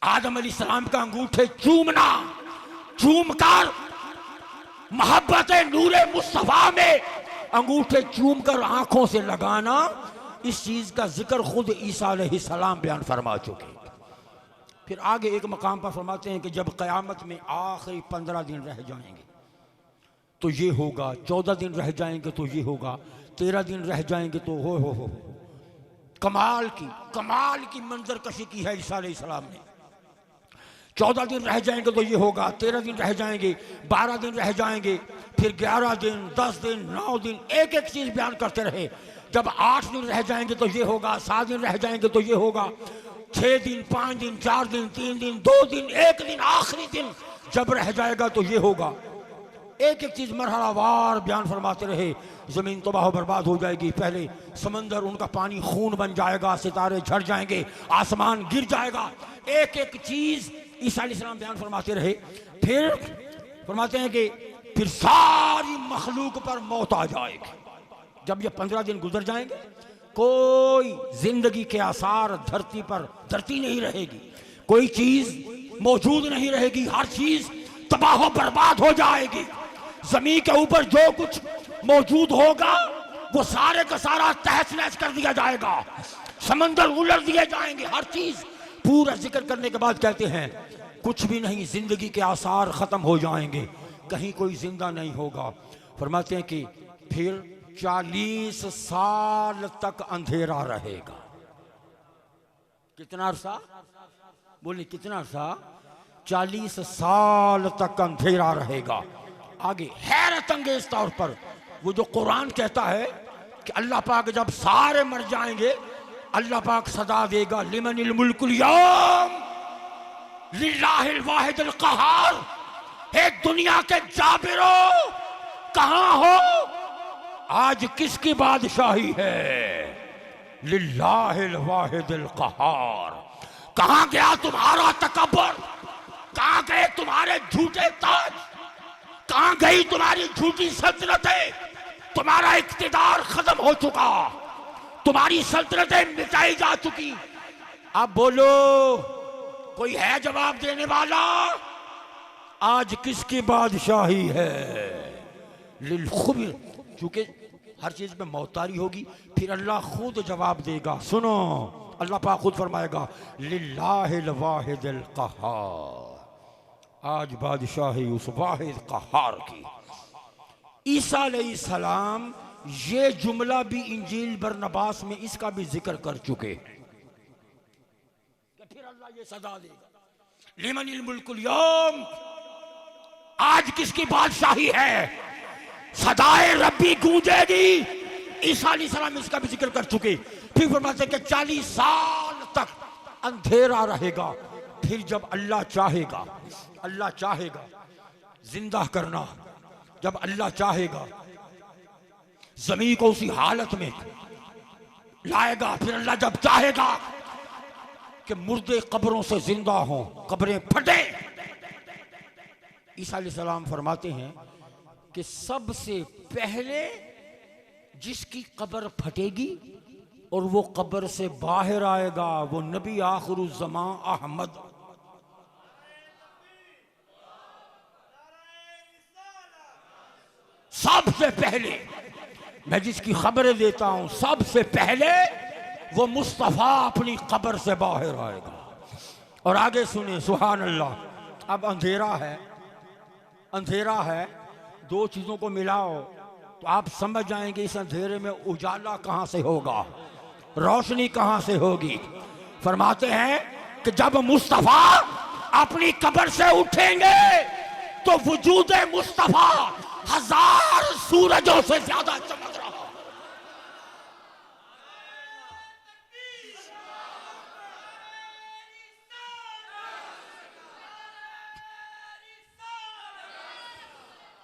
आदम अलैहिस्सलाम का अंगूठे चूमना, चूमकर मोहब्बत नूरे मुस्तफा में अंगूठे चूमकर आंखों से लगाना, इस चीज का जिक्र खुद ईसा अलैहिस्सलाम बयान फरमा चुके। फिर आगे एक मकाम पर फरमाते हैं कि जब क़यामत में आखिरी 15 दिन रह जाएंगे तो ये होगा, 14 दिन रह जाएंगे तो ये होगा, 13 दिन रह जाएंगे तो हो। कमाल की मंजर कशी की है ईसा अलैहिस्सलाम ने। 14 दिन रह जाएंगे तो ये होगा, 13 दिन रह जाएंगे, 12 दिन रह जाएंगे, फिर 11 दिन, 10 दिन, 9 दिन, एक एक चीज बयान करते रहे। जब 8 दिन रह जाएंगे तो ये होगा, 7 दिन रह जाएंगे तो ये होगा, 6 दिन, 5 दिन, 4 दिन, 3 दिन, 2 दिन, 1 दिन, आखिरी दिन जब रह जाएगा तो ये होगा। एक एक चीज मरहलावार बयान फरमाते रहे। जमीन तबाह बर्बाद हो जाएगी, पहले समंदर उनका पानी खून बन जाएगा, सितारे झड़ जाएंगे, आसमान गिर जाएगा, एक एक चीज ईसा अलैहिस्सलाम बयान फरमाते रहे। फिर फरमाते हैं कि फिर सारी मखलूक पर मौत आ जाएगी। जब ये 15 दिन गुजर जाएंगे, कोई जिंदगी के आसार धरती पर, धरती नहीं रहेगी, कोई चीज मौजूद नहीं रहेगी, हर चीज तबाह बर्बाद हो जाएगी। जमीन के ऊपर जो कुछ मौजूद होगा वो सारे का सारा तहस नहस कर दिया जाएगा, समंदर उलट दिए जाएंगे, हर चीज पूरा जिक्र करने के बाद कहते हैं कुछ भी नहीं, जिंदगी के आसार खत्म हो जाएंगे, कहीं कोई जिंदा नहीं होगा। फरमाते हैं कि फिर 40 साल तक अंधेरा रहेगा। कितना अरसा बोले, कितना अरसा? 40 साल तक अंधेरा रहेगा। आगे हैरत अंगेज तौर पर वो जो कुरान कहता है कि अल्लाह पाक जब सारे मर जाएंगे, अल्लाह पाक सदा देगा लिमनिल मुल्कुल यौम लिल्लाहिल वाहिदिल क़हार। हे दुनिया के जाबिरो, कहां हो? आज किसकी बादशाही है? लिल्लाहिल वाहिदिल क़हार। कहां गया तुम्हारा तकब्बुर? कहां गए तुम्हारे झूठे ताज? कहां गई तुम्हारी झूठी सल्तनतें? तुम्हारा इख्तिदार खत्म हो चुका, तुम्हारी सल्तनतें मिटाई जा चुकी। अब बोलो, कोई है जवाब देने वाला? आज किसकी बादशाही है? लिलखुब, क्योंकि हर चीज में मौतारी होगी, फिर अल्लाह खुद जवाब देगा। सुनो, अल्लाह पाक खुद फरमाएगा लिल्लाहिल वाहिदिल क़हार। आज बादशाही उस वाहिद क़हार की। ईसा अलैहिस्सलाम ये जुमला भी इंजील बरनबास में इसका भी जिक्र कर चुके, फिर अल्लाह ये सदा देगा लिमनिल मुल्कुल यौम। आज किसकी बादशाही है? सदाए रब्बी गूंजेगी। ईसा अलैहिस्सलाम इसका भी जिक्र कर चुके। फिर फरमाते कि 40 साल तक अंधेरा रहेगा, फिर जब अल्लाह चाहेगा, अल्लाह चाहेगा जिंदा करना, जब अल्लाह चाहेगा जमीन को उसी हालत में लाएगा, फिर अल्लाह जब चाहेगा कि मुर्दे कब्रों से जिंदा हों, कब्रें फटे। ईसा अलैहिस्सलाम फरमाते हैं कि सबसे पहले जिसकी कब्र फटेगी और वो कब्र से बाहर आएगा, वो नबी आखिरुज़्ज़मां अहमद। सबसे पहले मैं जिसकी खबरें देता हूं, सबसे पहले वो मुस्तफ़ा अपनी कब्र से बाहर आएगा। और आगे सुने, सुभान अल्लाह। अब अंधेरा है, अंधेरा है, दो चीज़ों को मिलाओ तो आप समझ जाएंगे इस अंधेरे में उजाला कहाँ से होगा, रोशनी कहाँ से होगी। फरमाते हैं कि जब मुस्तफ़ा अपनी कब्र से उठेंगे तो वजूद मुस्तफ़ा 1000 सूरजों से ज्यादा चमक रहा।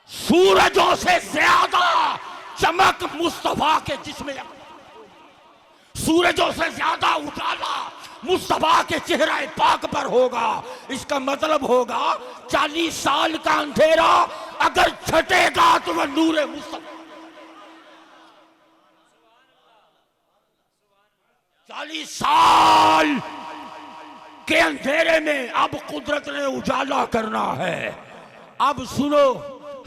सूरजों से ज्यादा चमक मुस्तफा के जिस्म, सूरजों से ज्यादा उजाला मुस्तफा के चेहरे पाक पर होगा। इसका मतलब होगा 40 साल का अंधेरा अगर छटेगा तो वह नूरे मुस्तफा। 40 साल के अंधेरे में अब कुदरत ने उजाला करना है। अब सुनो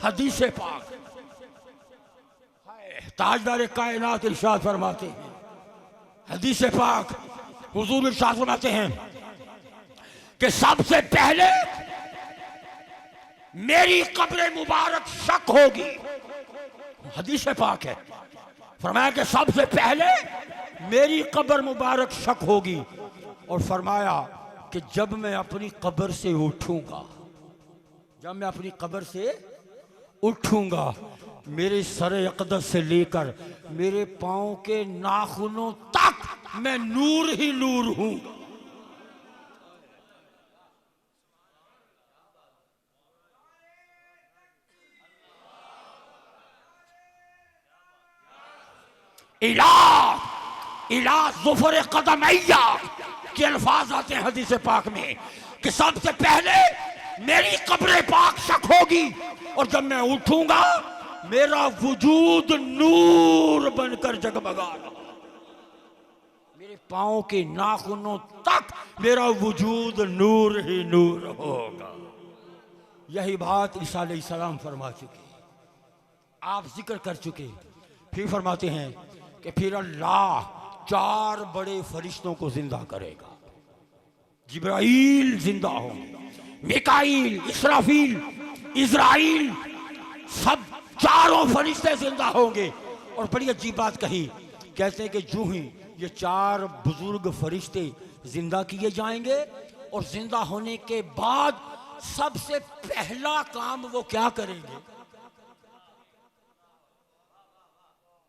हदीस पाक, ताजदार कायनात इरशाद फरमाते हैं, हदीस पाक हुजूर इरशाद फरमाते हैं कि सबसे पहले मेरी कब्र मुबारक शक होगी। हदीस पाक है, फरमाया कि सबसे पहले मेरी कब्र मुबारक शक होगी। और फरमाया कि जब मैं अपनी कब्र से उठूंगा, जब मैं अपनी कब्र से उठूंगा, मेरे सरे अक़दस से लेकर मेरे पांव के नाखूनों तक मैं नूर ही नूर हूं। इला ज़ुफ़र क़दमैया के अल्फाज आते हैं हदीस पाक में कि सबसे पहले मेरी कब्र पाक शक होगी और जब मैं उठूंगा मेरा वजूद नूर बनकर जगमगाएगा। मेरे पांव के नाखूनों तक मेरा वजूद नूर ही नूर होगा। यही बात ईसा अलैहिस्सलाम फरमा चुके, आप जिक्र कर चुके। फिर फरमाते हैं कि फिर अल्लाह 4 बड़े फरिश्तों को जिंदा करेगा। जिब्राइल जिंदा होंगे, मिकाईल, इसराफील, इज़राइल, सब 4 फरिश्ते जिंदा होंगे। और बड़ी अजीब बात कही, कहते हैं कि जो ही ये 4 बुजुर्ग फरिश्ते जिंदा किए जाएंगे और जिंदा होने के बाद सबसे पहला काम वो क्या करेंगे,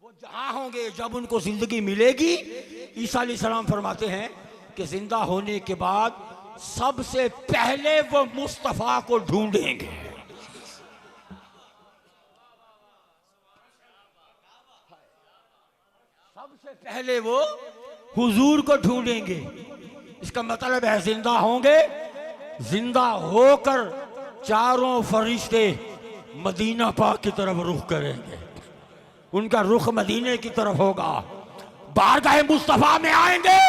वो जहां होंगे जब उनको जिंदगी मिलेगी, ईसा अलैहिस्सलाम फरमाते हैं कि जिंदा होने के बाद सबसे पहले वो मुस्तफा को ढूंढेंगे। सबसे पहले वो हुजूर को ढूंढेंगे। इसका मतलब है जिंदा होंगे, जिंदा होकर 4 फरिश्ते मदीना पाक की तरफ रुख करेंगे। उनका रुख मदीने की तरफ होगा, बारगाह मुस्तफा में आएंगे।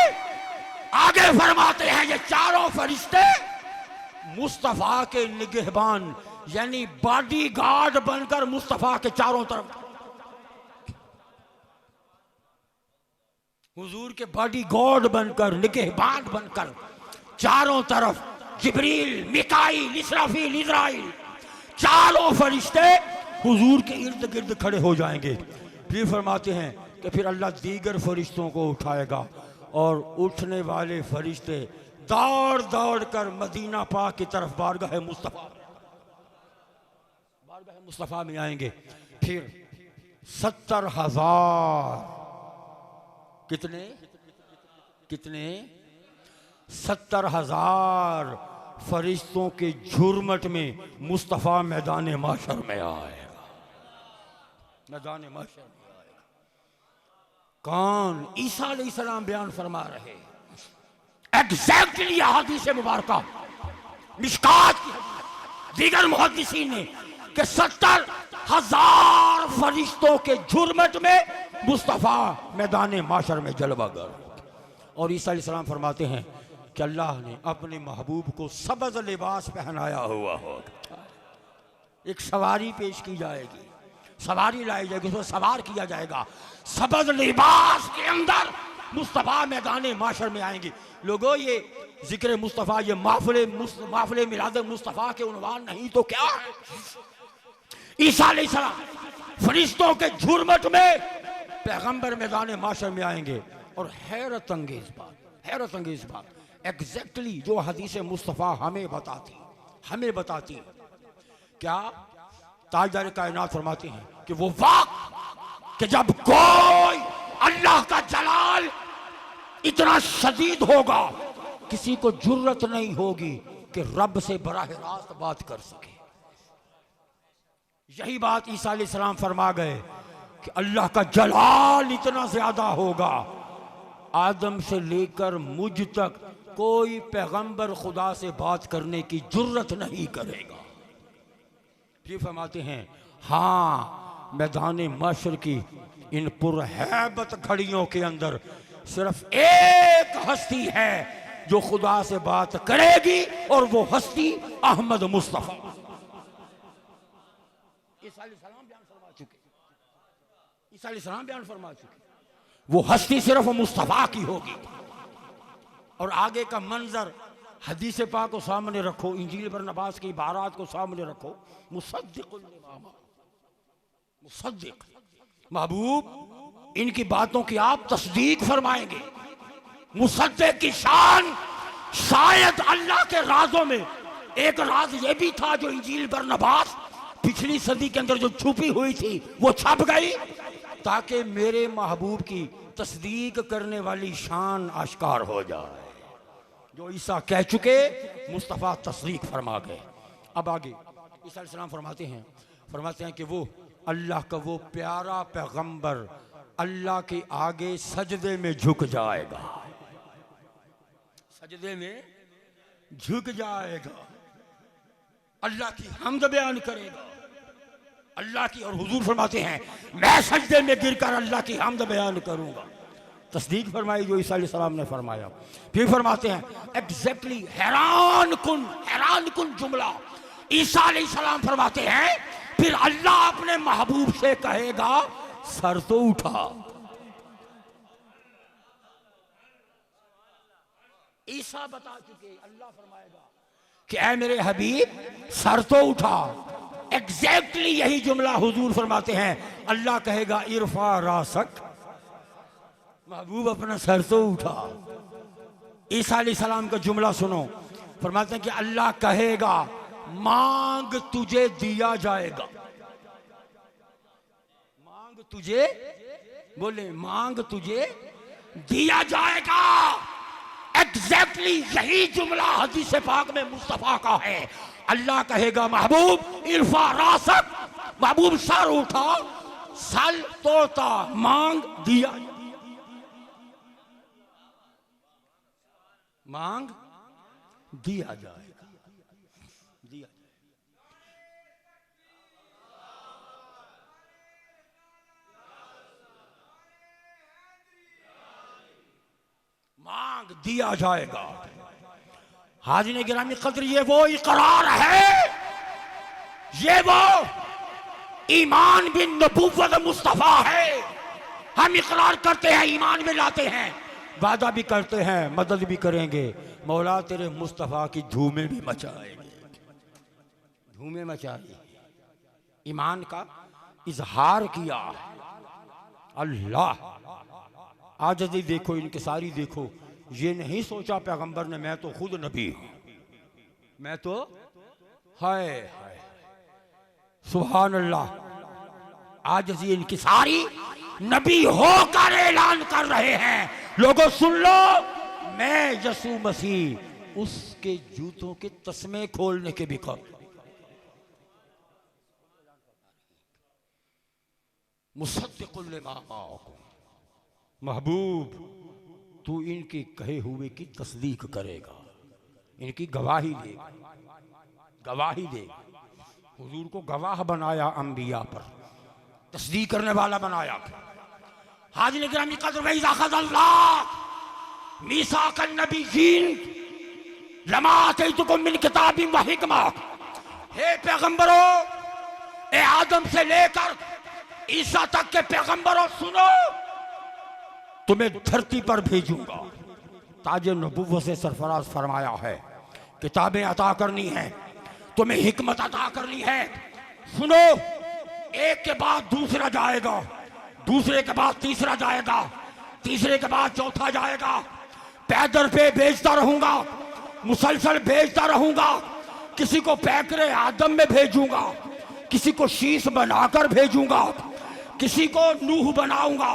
आगे फरमाते हैं ये 4 फरिश्ते मुस्तफा के निगहबान यानी बॉडी गार्ड बनकर मुस्तफा के चारों तरफ, हुजूर के बॉडी गार्ड बनकर, निगहबान बनकर चारों तरफ जिब्रील, मिकाईल, इसराफील, इज़राइल 4 फरिश्ते हुजूर के इर्द गिर्द खड़े हो जाएंगे। फिर फरमाते हैं कि फिर अल्लाह दीगर फरिश्तों को उठाएगा और उठने वाले फरिश्ते दौड़ दौड़ कर मदीना पाक की तरफ बारगाह मुस्तफा में आएंगे। फिर 70,000 कितने 70,000 फरिश्तों के झुरमट में मुस्तफा मैदान माशर में आएगा। मैदान माशर में आएगा। कौन? ईसा अलैहिस्सलाम बयान फरमा रहे एग्जैक्टली हदीस मुबारका मिशकात की हदीस, दीगर मुहद्दिसीन ने कि 70,000 फरिश्तों के झुरमट में मुस्तफ़ा मैदान माशर में जलवागर। और ईसा अलैहिस्सलाम फरमाते हैं कि अल्लाह ने अपने महबूब को सबज़ लिबास पहनाया हुआ होगा। एक सवारी पेश की जाएगी, सवारी लाई जाएगी, उसको सवार किया जाएगा। सबज़ लिबास के अंदर मुस्तफ़ा मैदान माशर में आएंगे। लोगों, ये जिक्र मुस्तफ़ा, ये महफ़िल मिलाद मुस्तफ़ा के उन्वान नहीं तो क्या है? ईसा अलैहिस्सलाम फरिश्तों के झुरमट में पैगंबर मैदान माशर में आएंगे। और हैरत अंगेज बात एग्जैक्टली जो हदीस मुस्तफ़ा हमें बताती क्या ताजदार कायनात फरमाते हैं कि वो वक्त कि जब कोई अल्लाह का जलाल इतना शदीद होगा, किसी को जुर्रत नहीं होगी कि रब से बराह रास्त बात कर सके। यही बात ईसा अलैहिस्सलाम फरमा गए कि अल्लाह का जलाल इतना ज्यादा होगा, आदम से लेकर मुझ तक कोई पैगंबर खुदा से बात करने की जुर्रत नहीं करेगा। फिर फरमाते हैं, हाँ, मैदान माशर की इन पुरहैबत घड़ियों के अंदर सिर्फ एक हस्ती है जो खुदा से बात करेगी, और वो हस्ती अहमद मुस्तफ़ा। ईसा अलैहिस्सलाम बयान फरमा चुके, वो हस्ती सिर्फ मुस्तफ़ा की होगी। और आगे का मंजर हदीस पाक को सामने रखो, इंजील बरनबास की इबारात को सामने रखो। मुसद्दिक महबूब, इनकी बातों की आप तस्दीक फरमाएंगे। मुसद्दिक की शान शायद अल्लाह के राजों में एक राज ये भी था जो इंजील बरनबास पिछली सदी के अंदर जो छुपी हुई थी वो छप गई, ताकि मेरे महबूब की तस्दीक करने वाली शान आश्कार हो जाए। जो ईसा कह चुके, मुस्तफ़ा तस्दीक फरमा गए। अब आगे ईसा अलैहिस्सलाम फरमाते हैं कि वो अल्लाह का वो प्यारा पैगंबर अल्लाह के आगे सजदे में झुक जाएगा, अल्लाह की हम्द बयान करेगा, अल्लाह की। और हुजूर फरमाते हैं, मैं सजदे में गिरकर अल्लाह की हम्द बयान करूंगा। तस्दीक फरमाई जो ईसा अलैहिस्सलाम ने फरमाया। फिर फरमाते हैं, एग्जैक्टली हैरान कुन जुमला। ईसा अलैहिस्सलाम फरमाते हैं, फिर अल्लाह अपने महबूब से कहेगा, सर तो उठा। ईसा बता चुके, अल्लाह फरमाएगा कि ऐ मेरे हबीब सर तो उठा। एग्जैक्टली यही जुमला हुजूर फरमाते हैं, अल्लाह कहेगा इरफा रासक, महबूब अपना सर तो उठा। ईसा अलैहिस्सलाम का जुमला सुनो, फरमाते हैं कि अल्लाह कहेगा मांग तुझे दिया जाएगा, मांग तुझे दिया जाएगा। एग्जैक्टली यही जुमला हदीस पाक में मुस्तफ़ा का है। अल्लाह कहेगा महबूब इरफा रासक, महबूब सर उठा, सल तोता, मांग दिया जाएगा, मांग दिया जाएगा। हाज़िर गिरामी कद्र, ये वो इकरार है, ये वो ईमान बिन नबुव्वत मुस्तफ़ा है। हम इकरार करते हैं, ईमान में लाते हैं, वादा भी करते हैं, मदद भी करेंगे। मौला तेरे मुस्तफ़ा की धूमें भी मचाएंगे, धूमें मचाई। ईमान का इजहार किया। अल्लाह आजज़ी देखो, इनके सारी देखो, ये नहीं सोचा पैगंबर ने मैं तो खुद नबी हूं, मैं तो हाय सुभान अल्लाह। आजज़ी इनकी सारी नबी होकर ऐलान कर रहे हैं, लोगों सुन लो, मैं यसू मसीह उसके जूतों के तस्मे खोलने के भी काबिल। मुसद्दिक़ुल लिमा माअकुम, महबूब तू इनके कहे हुए की तस्दीक करेगा, इनकी गवाही दे। हुजूर को गवाह बनाया, अंबिया पर तस्दीक करने वाला बनाया। हाजिर गिरामी कदर वही अल्लाह मीसाकन नबीयीन लमा आतैतुकुम मिन किताबिन व हिकमा। हे पैगंबरों, ए आदम से लेकर ईसा तक के पैगंबरों सुनो, तुम्हें धरती पर भेजूंगा। ताज नबुव्वत से सरफराज फरमाया है किताबें अता करनी है, तुम्हें हिकमत अता करनी है। सुनो, एक के बाद दूसरा जाएगा, दूसरे के बाद तीसरा जाएगा, तीसरे के बाद चौथा जाएगा। पैदल पे भेजता रहूंगा, मुसलसल भेजता रहूंगा। किसी को पैकरे आदम में भेजूंगा, किसी को शीश बनाकर भेजूंगा, किसी को नूह बनाऊंगा,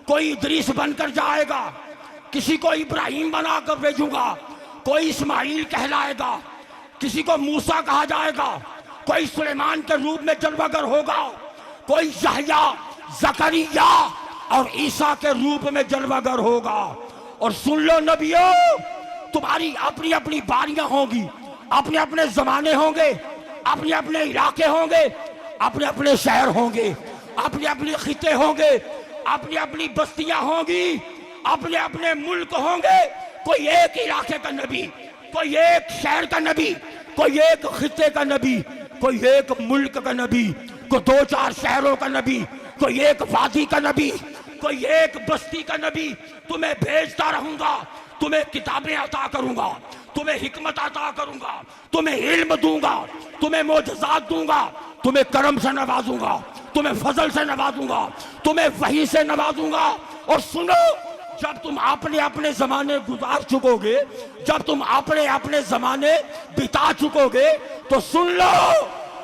कोई इदरीस बनकर जाएगा, किसी को इब्राहिम बनाकर भेजूंगा, कोई इस्माइल कहलाएगा, किसी को मूसा कहा जाएगा, कोई सुलेमान के रूप में जलवागर होगा, कोई यहया, जकरिया और ईसा के रूप में जलवागर होगा। और सुन लो नबियों, तुम्हारी अपनी अपनी बारियां होंगी, अपने अपने जमाने होंगे, अपने अपने इलाके होंगे, अपने अपने शहर होंगे, अपने अपने खिते होंगे, अपनी अपनी बस्तियां होंगी, अपने अपने मुल्क होंगे। कोई एक इलाके का नबी, कोई एक शहर का नबी, कोई एक खिते का नबी, कोई एक मुल्क का नबी, कोई 2-4 शहरों का नबी, कोई एक वादी का नबी, कोई एक बस्ती का नबी। तुम्हें भेजता रहूंगा, तुम्हें किताबें अता करूंगा, तुम्हें हिकमत अता करूंगा, तुम्हें इल्म दूंगा, तुम्हें मोजज़ात दूंगा, तुम्हें करम से नवाजूंगा, तुम्हें फजल से नवाजूंगा, तुम्हें वही से नवाजूंगा। और सुनो, जब तुम अपने अपने जमाने गुजार चुकोगे, जब तुम अपने अपने जमाने बिता चुकोगे, तो सुन लो,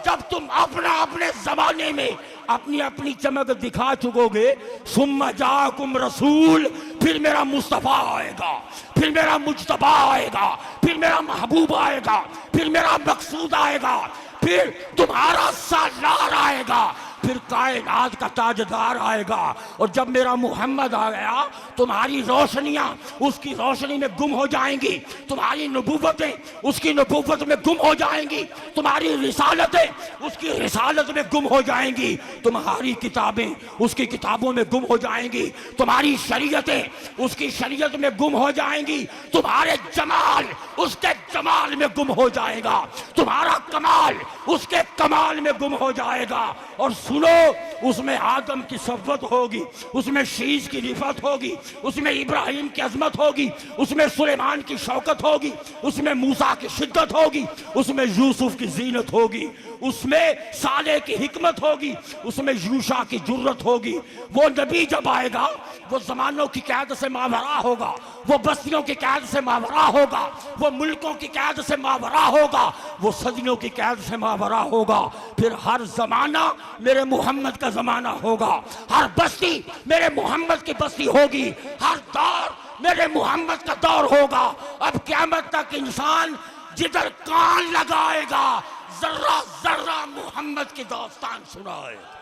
जब तुम अपना अपने जमाने में अपनी अपनी चमक दिखा चुकोगे, सुम्मा जाकुम रसूल, फिर मेरा मुस्तफा आएगा, फिर मेरा मुज्तबा आएगा, फिर मेरा महबूब आएगा, फिर मेरा मकसूद आएगा, फिर तुम्हारा सालार आएगा, फिर कायनात का ताजदार आएगा। और जब मेरा मोहम्मद आ गया, तुम्हारी रोशनियां उसकी रोशनी में गुम हो जाएंगी, तुम्हारी नबूवतें उसकी नबूवत में गुम हो जाएंगी, तुम्हारी रिसालतें उसकी रिसालत में गुम हो जाएंगी, तुम्हारी किताबें उसकी किताबों में गुम हो जाएंगी, तुम्हारी शरीयतें उसकी शरीयत में गुम हो जाएंगी, तुम्हारे जमाल उसके जमाल में गुम हो जाएगा, तुम्हारा कमाल उसके कमाल में गुम हो जाएगा। और सुनो, उसमें आदम की सफ़वत होगी, उसमें शीश की रिफत होगी, उसमें इब्राहिम की अजमत होगी, उसमें सुलेमान की शौकत होगी, उसमें मूसा की शिद्दत होगी, उसमें यूसुफ की जीनत होगी, उसमें साले की हिकमत होगी, उसमें यूशा की जुर्रत होगी। वो नबी जब आएगा, वो जमानों की कैद से मावरा होगा, वो बस्तियों की कैद से मावरा होगा, वो मुल्कों की कैद से मावरा होगा, वो सदियों की कैद से मावरा होगा। फिर हर जमाना मेरे मोहम्मद का जमाना होगा, हर बस्ती मेरे मोहम्मद की बस्ती होगी, हर दौर मेरे मोहम्मद का दौर होगा। अब क़यामत तक इंसान जिधर कान लगाएगा, जर्रा जर्रा मोहम्मद की दास्तान सुनाएगा।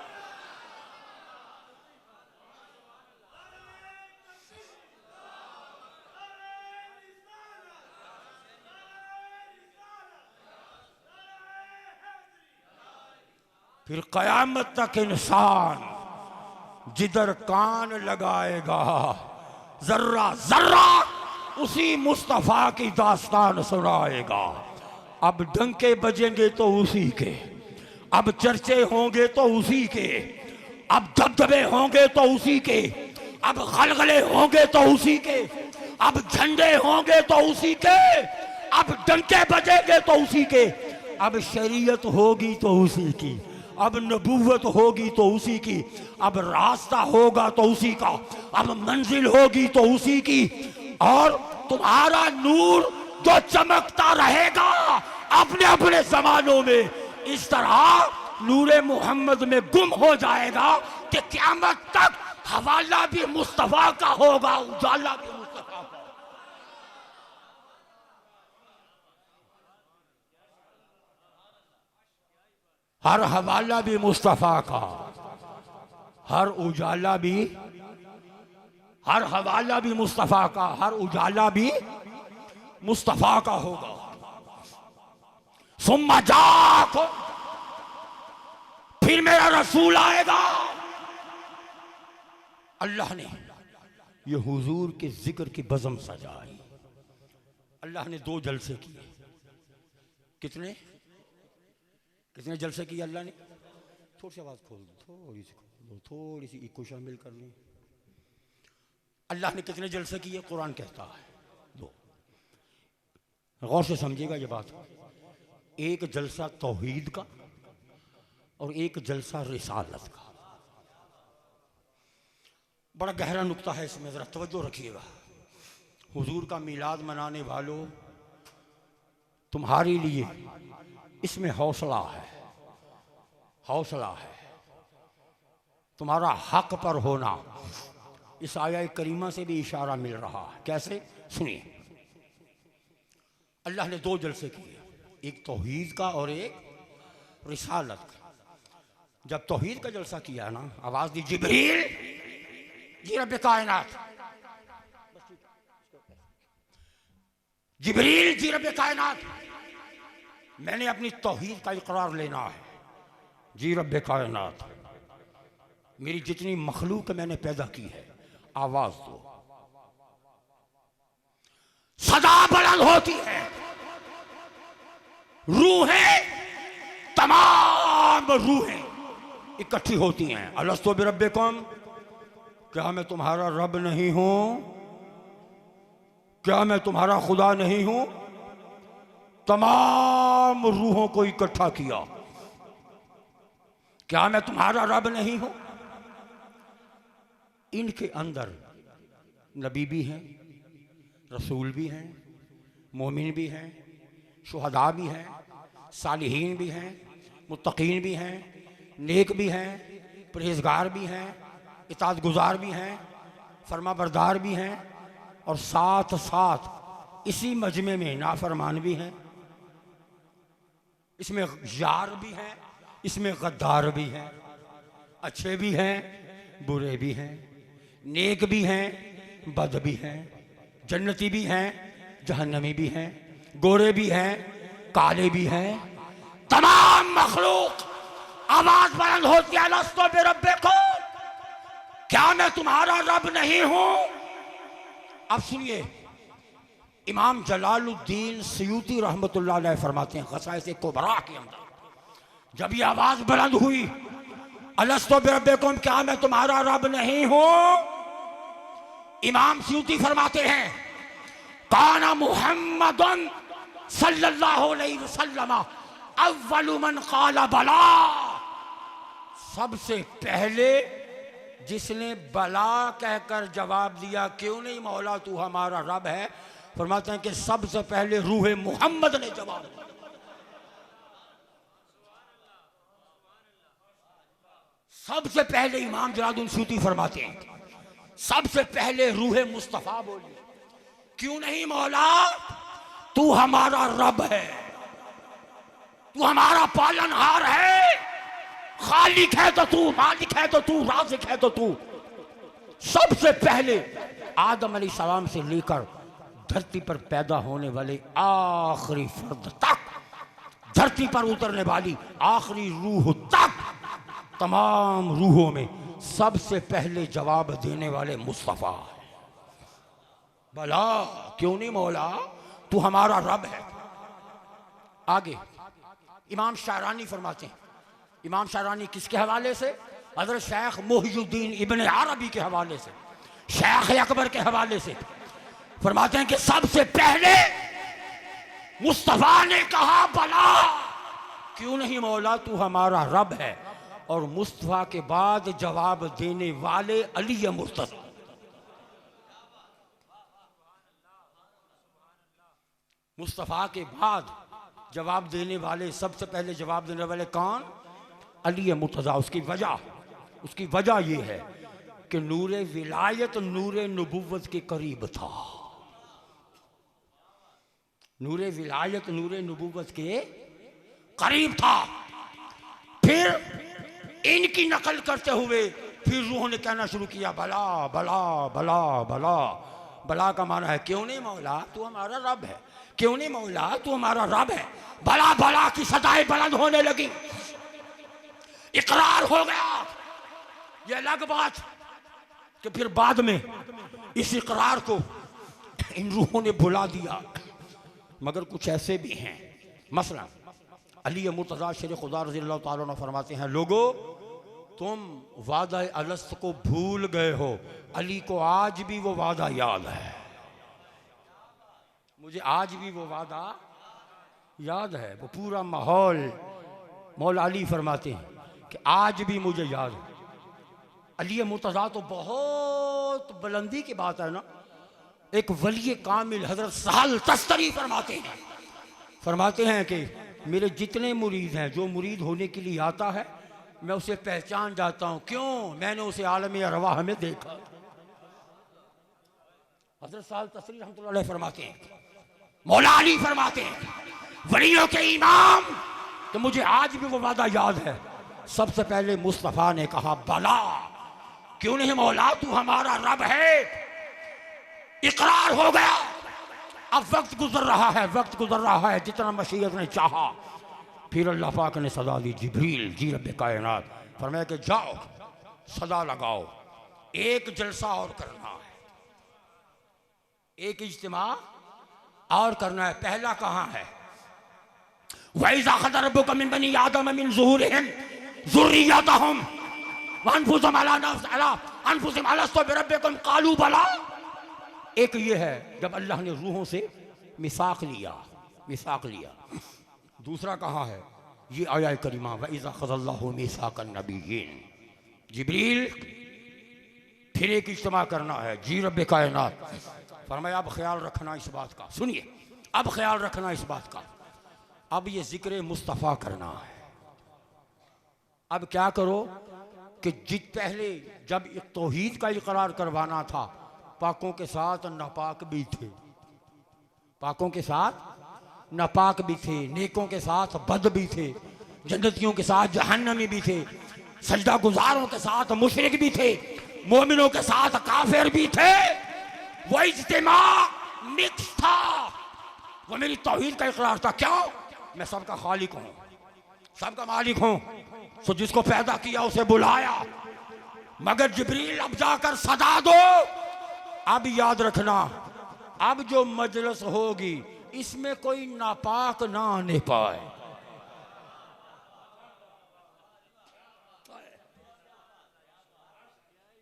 फिर क़यामत तक इंसान जिधर कान लगाएगा, जर्रा जर्रा उसी मुस्तफ़ा की दास्तान सुनाएगा। अब डंके बजेंगे तो उसी के, अब चर्चे होंगे तो उसी के, अब दबदबे होंगे तो उसी के, अब गलगले होंगे तो उसी के, अब झंडे होंगे तो उसी के, अब डंके बजेंगे तो उसी के, अब शरीयत होगी तो उसी की, अब नबूवत होगी तो उसी की, अब रास्ता होगा तो उसी का, अब मंजिल होगी तो उसी की। और तुम्हारा नूर जो चमकता रहेगा अपने अपने जमानों में, इस तरह नूरे मोहम्मद में गुम हो जाएगा कि क़यामत तक हवाला भी मुस्तफा का होगा, उजाला भी मुस्तफा का। हर हवाला भी मुस्तफा का, हर उजाला भी, हर हवाला भी मुस्तफा का, हर उजाला भी मुस्तफा का होगा। सुम्मा जाको, फिर मेरा रसूल आएगा, अल्लाह ने ये हुजूर के जिक्र की बज़म सजाई। अल्लाह ने 2 जलसे किए। कितने कितने जलसे किए अल्लाह ने? थोड़ी सी आवाज़ खोल दो, थोड़ी सी खोल दो, थोड़ी सी इको शामिल कर ली। अल्लाह ने कितने जलसे किए? कुरान कहता है 2। गौर से समझिएगा ये बात। एक जलसा तौहीद का और एक जलसा रिसालत का। बड़ा गहरा नुक्ता है इसमें, ज़रा तवज्जो रखिएगा। हुजूर का मिलाद मनाने वालों, तुम्हारे लिए इसमें हौसला है, हौसला है। तुम्हारा हक पर होना इस आया करीमा से भी इशारा मिल रहा है। कैसे? सुनिए। अल्लाह ने 2 जलसे किए, एक तौहीद का और एक रिसालत का। जब तौहीद का जलसा किया ना, आवाज दी जिब्रील जी रब्बे कायनात, जिब्रील जी रब्बे कायनात, मैंने अपनी तौहीद का इकरार लेना है। जी रब्बे कायनात, मेरी जितनी मखलूक मैंने पैदा की है, आवाज दो। सदा बुलंद होती है, रूहें, तमाम रूहें इकट्ठी होती हैं। अलस्तु बिरब्बिकुम, क्या मैं तुम्हारा रब नहीं हूं? क्या मैं तुम्हारा खुदा नहीं हूं? तमाम रूहों को इकट्ठा किया। क्या मैं तुम्हारा रब नहीं हूं? इनके अंदर नबी भी हैं, रसूल भी हैं, मोमिन भी हैं, शुहदा भी हैं, सालिहीन भी हैं, मुत्तकीन भी हैं, नेक भी हैं, परहेजगार भी हैं, इताअत गुजार भी हैं, फरमा बरदार भी हैं, और साथ साथ इसी मजमे में नाफरमान भी हैं। इसमें यार भी हैं, इसमें गद्दार भी हैं, अच्छे भी हैं, बुरे भी हैं, नेक भी हैं, बद भी हैं, जन्नती भी हैं, जहन्नमी भी हैं, गोरे भी हैं, काले भी हैं। तमाम मखलूक आवाज बुलंद होती है, अलस्तु बिरब्बिकुम, क्या मैं तुम्हारा रब नहीं हूं? अब सुनिए, इमाम जलालुद्दीन सयूती रहमतुल्लाह अलैह फरमाते हैं क़साइस कुबरा के अंदर, जब ये आवाज बुलंद हुई, अलस्तु बिरब्बिकुम, क्या मैं तुम्हारा रब नहीं हूं? इमाम सयूती फरमाते हैं, काना मुहम्मदुन सल्लल्लाहु अलैहि वसल्लम अव्वलु मन क़ाला बला, सबसे पहले जिसने बला कहकर जवाब दिया, क्यों नहीं मौला तू हमारा रब है, फरमाते हैं कि सबसे पहले रूहे मोहम्मद ने जवाब दिया। सबसे पहले इमाम जलालुद्दीन सूती फरमाते हैं, सबसे पहले रूहे मुस्तफा बोली, क्यों नहीं मौला तू हमारा रब है, तू हमारा पालनहार है, खालिक है तो तू, मालिक है तो तू, राज़िक है तो तू। सबसे पहले आदम अलैहिस्सलाम से लेकर धरती पर पैदा होने वाले आखिरी फर्द तक, धरती पर उतरने वाली आखिरी रूह तक, तमाम रूहों में सबसे पहले जवाब देने वाले मुस्तफा है। भला क्यों नहीं मौला तू हमारा रब है। आगे इमाम शारानी फरमाते हैं, इमाम शारानी किसके हवाले से? हज़रत शेख मुहियुद्दीन इब्न अरबी के हवाले से, शेख अकबर के हवाले से फरमाते हैं कि सबसे पहले मुस्तफा ने कहा भला क्यों नहीं मौला तू हमारा रब है, और मुस्तफा के बाद जवाब देने वाले अली मुर्तज़ा। मुस्तफा के बाद जवाब देने वाले, सबसे पहले जवाब देने वाले कौन? अली मुर्तज़ा। उसकी वजह यह है कि नूरे विलायत नूरे नबुव्वत के करीब था। नूरे विलायत नूरे नबुव्वत के करीब था। फिर इनकी नकल करते हुए फिर रूह ने कहना शुरू किया भला भला भला भला। भला का माना है क्यों नहीं मौला तू हमारा रब है, क्यों नहीं मौला तू हमारा रब है। भला भला की सदाएं बुलंद होने लगी, इकरार हो गया। ये अलग बात कि फिर बाद में इस इकरार को इन रूहों ने भुला दिया। मगर कुछ ऐसे भी हैं, मसलन अली मुर्तज़ा शेर खुदा रज़ी अल्लाह तआला अन्हु फरमाते हैं, लोगो तुम वादा अलस्त को भूल गए हो, अली को आज भी वो वादा याद है। मुझे आज भी वो वादा याद है, वो पूरा माहौल। मौला अली फरमाते हैं कि आज भी मुझे याद है। अली मुर्तज़ा तो बहुत बुलंदी की बात है ना। एक वली कामिल हजरत सहल तस्तरी फरमाते हैं कि मेरे जितने मुरीद हैं, जो मुरीद होने के लिए आता है मैं उसे पहचान जाता हूं। क्यों? मैंने उसे आलम अरवाह में देखा। हजरत सहल तस्तरी रहमतुल्लाह अलैह फरमाते हैं, मौला अली फरमाते हैं वलियों के इमाम, तो मुझे आज भी वो वादा याद है। सबसे पहले मुस्तफ़ा ने कहा, बला क्यों नहीं मौला, तू हमारा रब है। इकरार हो गया। अब वक्त गुजर रहा है जितना मशीयत ने चाहा। फिर अल्लाह पाक ने सदा दी, जिब्रील जी रब कायनात, फरमाया कि जाओ सदा लगाओ, एक जलसा और करना है, एक इज्तिमा और करना है। पहला कहाँ है? वइज़ा अख़ज़ रब्बुका मिन बनी आदम मिन ज़ुहूरिहिम ज़ुर्रिय्यतहुम व अनफुसहुम अलस्तु बिरब्बिकुम क़ालू बला। एक ये है जब अल्लाह ने रूहों से मिसाक लिया। दूसरा कहाँ है? ये आया करीमा, वइज़ा अख़ज़ल्लाहु मीसाक़न नबिय्यीन। जिब्रील फिर एक इज्तिमा करना है, जी रब कायनात फरमाया अब ख्याल रखना इस बात का, सुनिए अब ख्याल रखना इस बात का, अब ये जिक्र मुस्तफ़ा करना है। अब क्या करो कि पहले जब तौहीद का इकरार करवाना था, पाकों के साथ नापाक भी थे, पाकों के साथ नापाक भी थे, नेकों के साथ बद भी थे, जन्नतियों के साथ जहन्नमी भी थे, सजदा गुजारों के साथ मुशरिक भी थे, मोमिनों के साथ काफिर भी थे। वो इज्तिमा मिक्स था, वो मेरी तौहीद का इकरार था। क्यों? मैं सबका खालिक हूँ, सबका मालिक हूँ, तो जिसको पैदा किया उसे बुलाया। मगर जिब्रील अब जाकर सदा दो, अब याद रखना, अब जो मजलिस होगी इसमें कोई नापाक ना आने पाए।